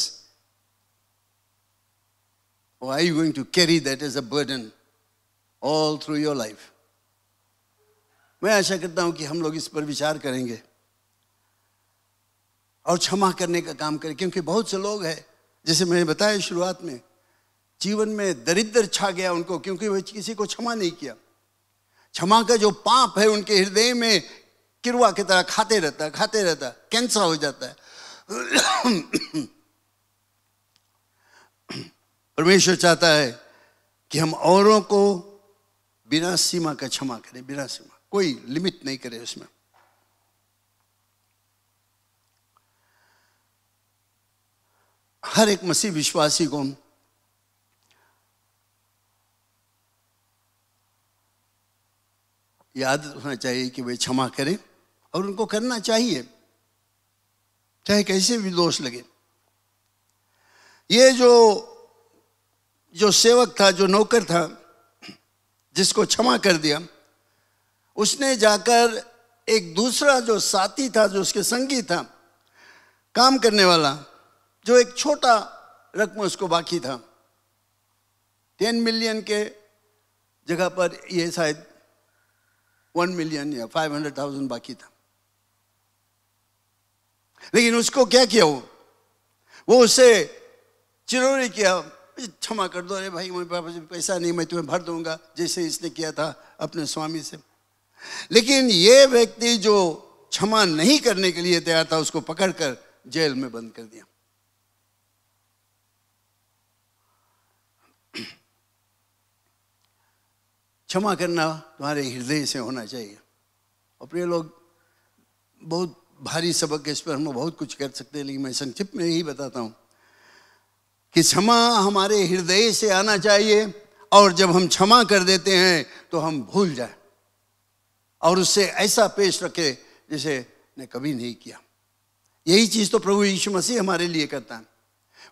Or are you going to carry that as a burden all through your life? मैं आशा करता हूं कि हम लोग इस पर विचार करेंगे और क्षमा करने का काम करें, क्योंकि बहुत से लोग हैं, जैसे मैंने बताया शुरुआत में, जीवन में दरिद्र छा गया उनको, क्योंकि वे किसी को क्षमा नहीं किया। क्षमा का जो पाप है उनके हृदय में किरवा की तरह खाते रहता, कैंसर हो जाता है। परमेश्वर चाहता है कि हम औरों को बिना सीमा का क्षमा करें, बिना सीमा, कोई लिमिट नहीं करे उसमें। हर एक मसीह विश्वासी को याद रखना चाहिए कि वे क्षमा करें, और उनको करना चाहिए, चाहे कैसे भी दोष लगे। ये जो सेवक था, जो नौकर था, जिसको क्षमा कर दिया, उसने जाकर एक दूसरा जो साथी था, जो उसके संगी था, काम करने वाला, जो एक छोटा रकम उसको बाकी था, 10 मिलियन के जगह पर ये शायद 1 मिलियन या 500,000 बाकी था। लेकिन उसको क्या किया? वो उसे चिरौरी किया, क्षमा कर दो, अरे भाई मेरे पास पैसा नहीं, मैं तुम्हें भर दूंगा, जैसे इसने किया था अपने स्वामी से। लेकिन ये व्यक्ति जो क्षमा नहीं करने के लिए तैयार था, उसको पकड़कर जेल में बंद कर दिया। क्षमा करना तुम्हारे हृदय से होना चाहिए। और प्रिय लोग, बहुत भारी सबक है, इस पर हम बहुत कुछ कर सकते हैं, लेकिन मैं संक्षिप्त में यही बताता हूं कि क्षमा हमारे हृदय से आना चाहिए, और जब हम क्षमा कर देते हैं तो हम भूल जाए और उससे ऐसा पेश रखे जैसे ने कभी नहीं किया। यही चीज तो प्रभु यीशु मसीह हमारे लिए करता है।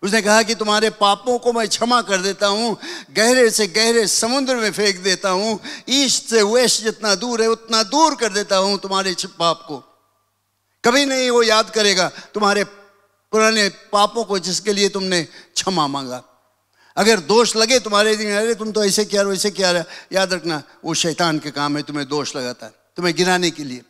उसने कहा कि तुम्हारे पापों को मैं क्षमा कर देता हूं, गहरे से गहरे समुद्र में फेंक देता हूं, ईस्ट से वेस्ट जितना दूर है उतना दूर कर देता हूं तुम्हारे पाप को। कभी नहीं वो याद करेगा तुम्हारे पुराने पापों को जिसके लिए तुमने क्षमा मांगा। अगर दोष लगे तुम्हारे दिन, अरे तुम तो ऐसे किया वैसे किया, याद रखना वो शैतान के काम है, तुम्हें दोष लगाता है, तुम्हें गिराने के लिए।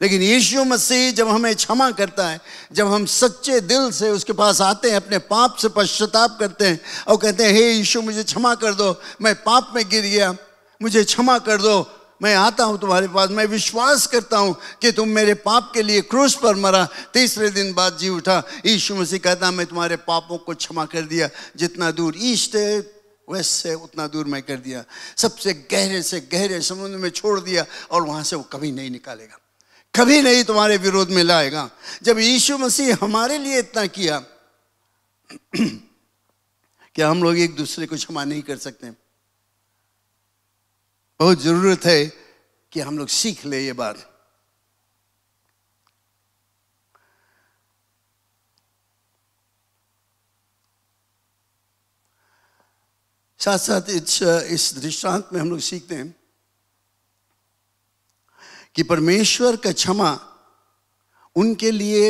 लेकिन यीशु मसीह जब हमें क्षमा करता है, जब हम सच्चे दिल से उसके पास आते हैं, अपने पाप से पश्चाताप करते हैं और कहते हैं हे यीशु मुझे क्षमा कर दो, मैं पाप में गिर गया, मुझे क्षमा कर दो, मैं आता हूं तुम्हारे पास, मैं विश्वास करता हूं कि तुम मेरे पाप के लिए क्रूस पर मरा, तीसरे दिन बाद जी उठा। यीशु मसीह कहता मैं तुम्हारे पापों को क्षमा कर दिया, जितना दूर ईस्ट है वेस्ट से उतना दूर मैं कर दिया, सबसे गहरे से गहरे समुद्र में छोड़ दिया और वहां से वो कभी नहीं निकालेगा, कभी नहीं तुम्हारे विरोध में लाएगा। जब यीशु मसीह हमारे लिए इतना किया, क्या हम लोग एक दूसरे को क्षमा नहीं कर सकते? बहुत जरूरत है कि हम लोग सीख ले ये बात। साथ साथ इस दृष्टांत में हम लोग सीखते हैं कि परमेश्वर का क्षमा उनके लिए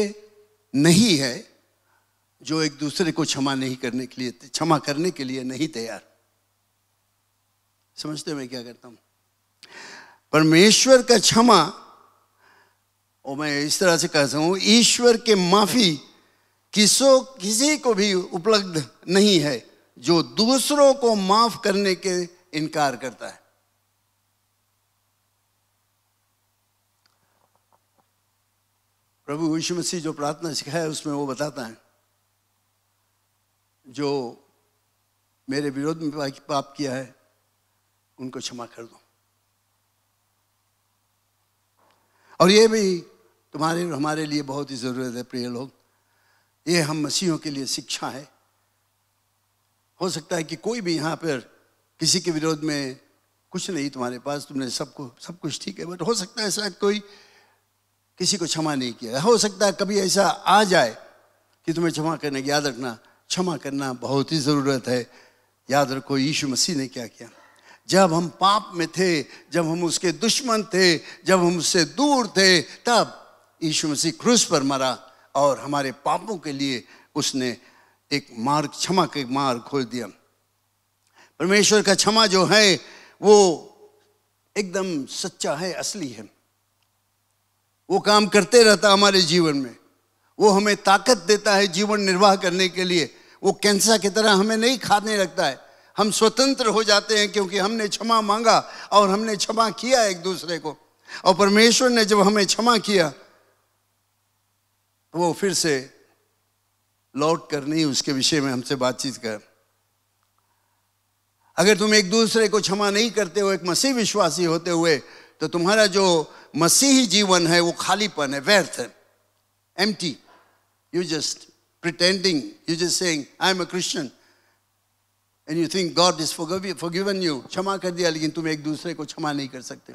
नहीं है जो एक दूसरे को क्षमा करने के लिए नहीं तैयार। समझते हो मैं क्या करता हूं? परमेश्वर का क्षमा, और मैं इस तरह से कहता हूं, ईश्वर के माफी किसी को भी उपलब्ध नहीं है जो दूसरों को माफ करने के इनकार करता है। प्रभु यीशु मसीह जो प्रार्थना सिखाया उसमें वो बताता है, जो मेरे विरोध में पाप किया है उनको क्षमा कर दो। और ये भी तुम्हारे और हमारे लिए बहुत ही जरूरत है प्रिय लोग, ये हम मसीहों के लिए शिक्षा है। हो सकता है कि कोई भी यहाँ पर किसी के विरोध में कुछ नहीं तुम्हारे पास, तुमने सब कुछ ठीक है, बट हो सकता है शायद कोई किसी को क्षमा नहीं किया। हो सकता है कभी ऐसा आ जाए कि तुम्हें क्षमा करने की, याद रखना क्षमा करना बहुत ही ज़रूरत है। याद रखो यीशु मसीह ने क्या किया। जब हम पाप में थे, जब हम उसके दुश्मन थे, जब हम उससे दूर थे, तब यीशु मसीह क्रूस पर मरा और हमारे पापों के लिए उसने एक मार्ग, क्षमा का एक मार्ग खोल दिया। परमेश्वर का क्षमा जो है वो एकदम सच्चा है, असली है। वो काम करते रहता हमारे जीवन में, वो हमें ताकत देता है जीवन निर्वाह करने के लिए। वो कैंसर की तरह हमें नहीं खाने लगता है, हम स्वतंत्र हो जाते हैं क्योंकि हमने क्षमा मांगा और हमने क्षमा किया एक दूसरे को। और परमेश्वर ने जब हमें क्षमा किया तो वो फिर से लौट कर नहीं उसके विषय में हमसे बातचीत कर। अगर तुम एक दूसरे को क्षमा नहीं करते हो एक मसीह विश्वासी होते हुए, तो तुम्हारा जो मसीही जीवन है वो खालीपन है, व्यर्थ है, empty. You just pretending, you just saying I am a Christian and you think God is forgiven you, क्षमा कर दिया, लेकिन तुम एक दूसरे को क्षमा नहीं कर सकते।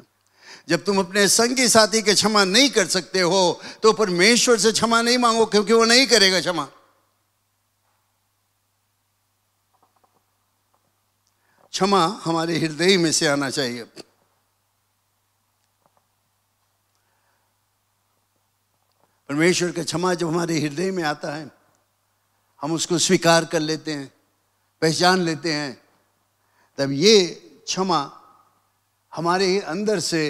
जब तुम अपने संगी साथी के क्षमा नहीं कर सकते हो तो परमेश्वर से क्षमा नहीं मांगो, क्योंकि वो नहीं करेगा क्षमा। क्षमा हमारे हृदय में से आना चाहिए। परमेश्वर का क्षमा जब हमारे हृदय में आता है, हम उसको स्वीकार कर लेते हैं, पहचान लेते हैं, तब ये क्षमा हमारे अंदर से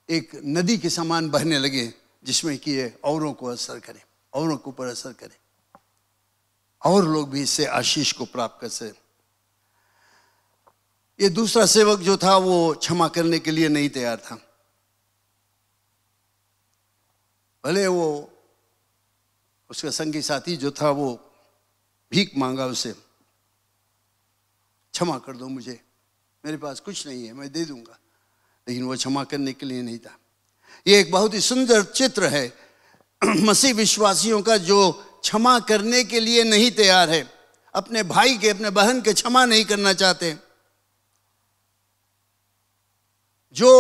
एक नदी के समान बहने लगे, जिसमें कि ये औरों को असर करे, औरों के ऊपर असर करे, और लोग भी इससे आशीष को प्राप्त कर सके। ये दूसरा सेवक जो था वो क्षमा करने के लिए नहीं तैयार था। भले वो उसका संगी साथी जो था वो भीख मांगा उसे, क्षमा कर दो मुझे, मेरे पास कुछ नहीं है, मैं दे दूंगा, लेकिन वो क्षमा करने के लिए नहीं था। ये एक बहुत ही सुंदर चित्र है मसीह विश्वासियों का, जो क्षमा करने के लिए नहीं तैयार है, अपने भाई के, अपने बहन के क्षमा नहीं करना चाहते। जो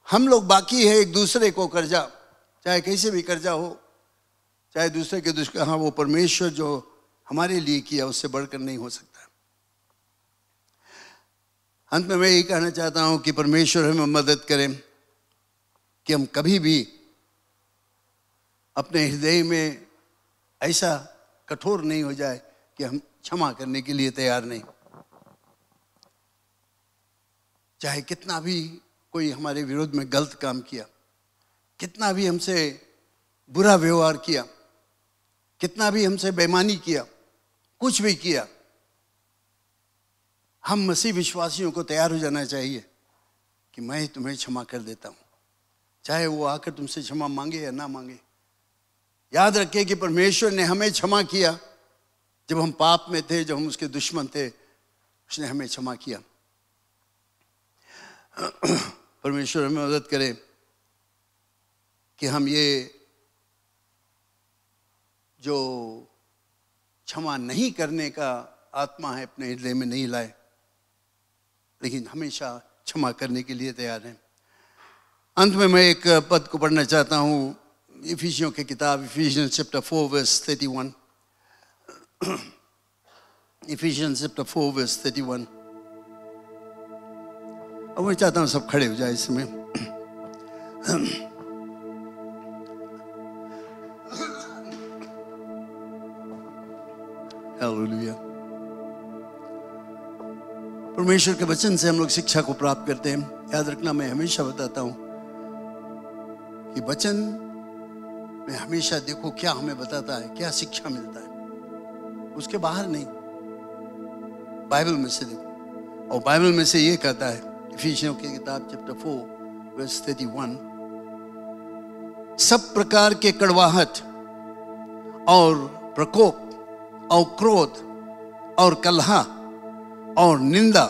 हम लोग बाकी है एक दूसरे को कर्जा, चाहे कैसे भी कर्जा हो, चाहे दूसरे के दुष्कर, हाँ, वो परमेश्वर जो हमारे लिए किया उससे बढ़कर नहीं हो सकता। अंत में मैं यही कहना चाहता हूं कि परमेश्वर हमें मदद करें कि हम कभी भी अपने हृदय में ऐसा कठोर नहीं हो जाए कि हम क्षमा करने के लिए तैयार नहीं। चाहे कितना भी कोई हमारे विरोध में गलत काम किया, कितना भी हमसे बुरा व्यवहार किया, कितना भी हमसे बेईमानी किया, कुछ भी किया, हम मसीह विश्वासियों को तैयार हो जाना चाहिए कि मैं तुम्हें क्षमा कर देता हूं, चाहे वो आकर तुमसे क्षमा मांगे या ना मांगे। याद रखिए कि परमेश्वर ने हमें क्षमा किया जब हम पाप में थे, जब हम उसके दुश्मन थे, उसने हमें क्षमा किया। परमेश्वर हमें मदद करे कि हम ये जो क्षमा नहीं करने का आत्मा है अपने हृदय में नहीं लाए, लेकिन हमेशा क्षमा करने के लिए तैयार हैं। अंत में मैं एक पद को पढ़ना चाहता हूँ, इफिसियों की किताब, Ephesians chapter 4 verse 31। Ephesians chapter 4 verse 31। अब मैं चाहता हूँ सब खड़े हो जाए इसमें। हालेलुया। परमेश्वर के वचन से हम लोग शिक्षा को प्राप्त करते हैं। याद रखना, मैं हमेशा बताता हूं कि वचन में हमेशा देखो क्या हमें बताता है, क्या शिक्षा मिलता है, उसके बाहर नहीं, बाइबल में से देखो। और बाइबल में से ये कहता है, इफिसियों की किताब चैप्टर 4 वर्स 31, सब प्रकार के कड़वाहट और प्रकोप और क्रोध और कलह और निंदा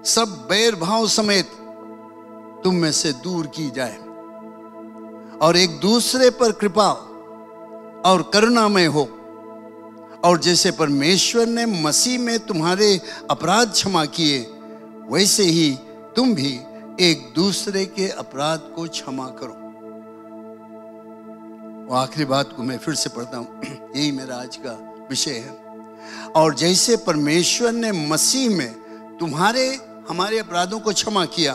सब बैर भाव समेत तुम में से दूर की जाए, और एक दूसरे पर कृपा और करुणामय हो। और जैसे परमेश्वर ने मसीह में तुम्हारे अपराध क्षमा किए, वैसे ही तुम भी एक दूसरे के अपराध को क्षमा करो। वो आखिरी बात को मैं फिर से पढ़ता हूं, यही मेरा आज का विषय है। और जैसे परमेश्वर ने मसीह में हमारे अपराधों को क्षमा किया,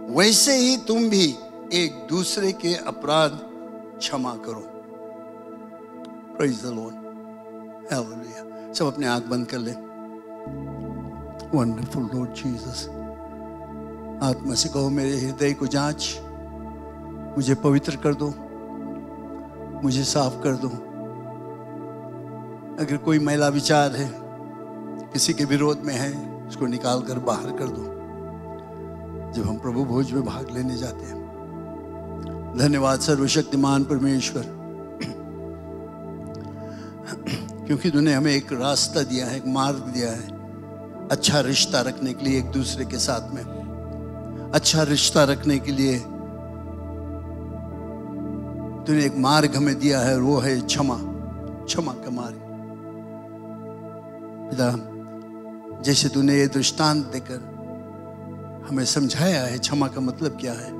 वैसे ही तुम भी एक दूसरे के अपराध क्षमा करो। Praise the Lord, hallelujah. सब अपने आंख बंद कर ले। वंडरफुल लॉर्ड जीसस, आत्मा से कहो, मेरे हृदय को जांच, मुझे पवित्र कर दो, मुझे साफ कर दो। अगर कोई मैला विचार है, किसी के विरोध में है, उसको निकाल कर बाहर कर दो जब हम प्रभु भोज में भाग लेने जाते हैं। धन्यवाद सर्वशक्तिमान परमेश्वर, क्योंकि तूने हमें एक रास्ता दिया है, एक मार्ग दिया है अच्छा रिश्ता रखने के लिए, एक दूसरे के साथ में अच्छा रिश्ता रखने के लिए तूने एक मार्ग हमें दिया है, और वो है क्षमा का मार्ग। पिता, जैसे तूने ये दृष्टांत देकर हमें समझाया है क्षमा का मतलब क्या है,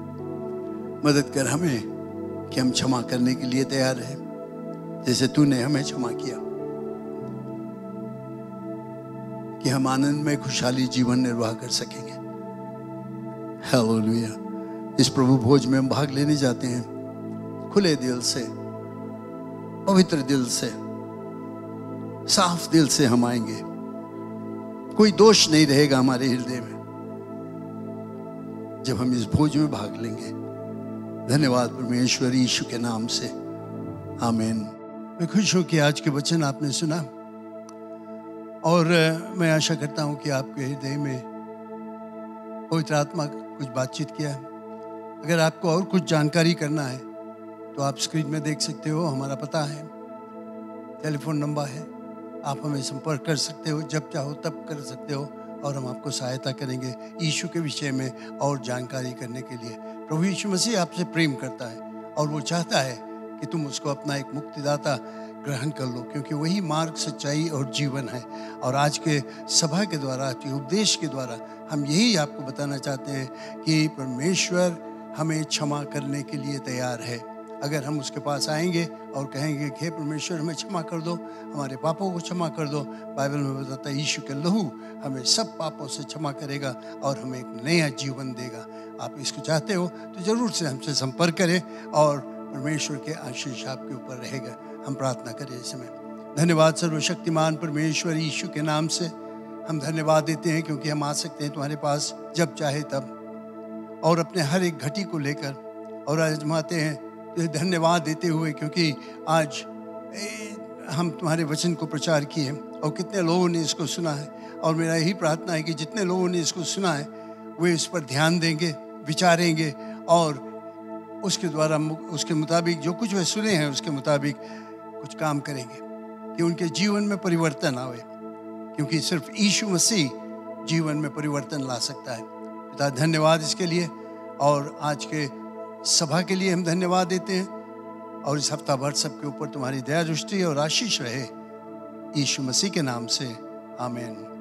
मदद कर हमें कि हम क्षमा करने के लिए तैयार हैं, जैसे तूने हमें क्षमा किया, कि हम आनंद में खुशहाली जीवन निर्वाह कर सकेंगे। हालेलुया। इस प्रभु भोज में हम भाग लेने जाते हैं, खुले दिल से, पवित्र दिल से, साफ दिल से हम आएंगे। कोई दोष नहीं रहेगा हमारे हृदय में जब हम इस भोज में भाग लेंगे। धन्यवाद परमेश्वर यीशु के नाम से, आमीन। मैं खुश हूं कि आज के वचन आपने सुना, और मैं आशा करता हूं कि आपके हृदय में पवित्र आत्मा कुछ बातचीत किया है। अगर आपको और कुछ जानकारी करना है तो आप स्क्रीन में देख सकते हो, हमारा पता है, टेलीफोन नंबर है, आप हमें संपर्क कर सकते हो, जब चाहो तब कर सकते हो, और हम आपको सहायता करेंगे यीशु के विषय में और जानकारी करने के लिए। प्रभु यीशु मसीह आपसे प्रेम करता है, और वो चाहता है कि तुम उसको अपना एक मुक्तिदाता ग्रहण कर लो, क्योंकि वही मार्ग, सच्चाई और जीवन है। और आज के सभा के द्वारा, उपदेश के द्वारा हम यही आपको बताना चाहते हैं कि परमेश्वर हमें क्षमा करने के लिए तैयार है। अगर हम उसके पास आएंगे और कहेंगे कि हे परमेश्वर हमें क्षमा कर दो, हमारे पापों को क्षमा कर दो, बाइबल में बताता है यीशु के लहू हमें सब पापों से क्षमा करेगा और हमें एक नया जीवन देगा। आप इसको चाहते हो तो ज़रूर से हमसे संपर्क करें, और परमेश्वर के आशीष आपके ऊपर रहेगा। हम प्रार्थना करें इस समय। धन्यवाद सर्वशक्तिमान परमेश्वर यीशु के नाम से हम धन्यवाद देते हैं, क्योंकि हम आ सकते हैं तुम्हारे पास जब चाहे तब, और अपने हर एक घटी को लेकर और आजमाते हैं। तो धन्यवाद देते हुए, क्योंकि आज हम तुम्हारे वचन को प्रचार किए और कितने लोगों ने इसको सुना है। और मेरा यही प्रार्थना है कि जितने लोगों ने इसको सुना है वे इस पर ध्यान देंगे, विचारेंगे और उसके द्वारा, उसके मुताबिक जो कुछ वे सुने हैं उसके मुताबिक कुछ काम करेंगे, कि उनके जीवन में परिवर्तन आवे, क्योंकि सिर्फ यीशु मसीह जीवन में परिवर्तन ला सकता है। पिता धन्यवाद इसके लिए, और आज के सभा के लिए हम धन्यवाद देते हैं। और इस हफ्ता भर सबके ऊपर तुम्हारी दया दृष्टि और आशीष रहे, यीशु मसीह के नाम से, आमीन।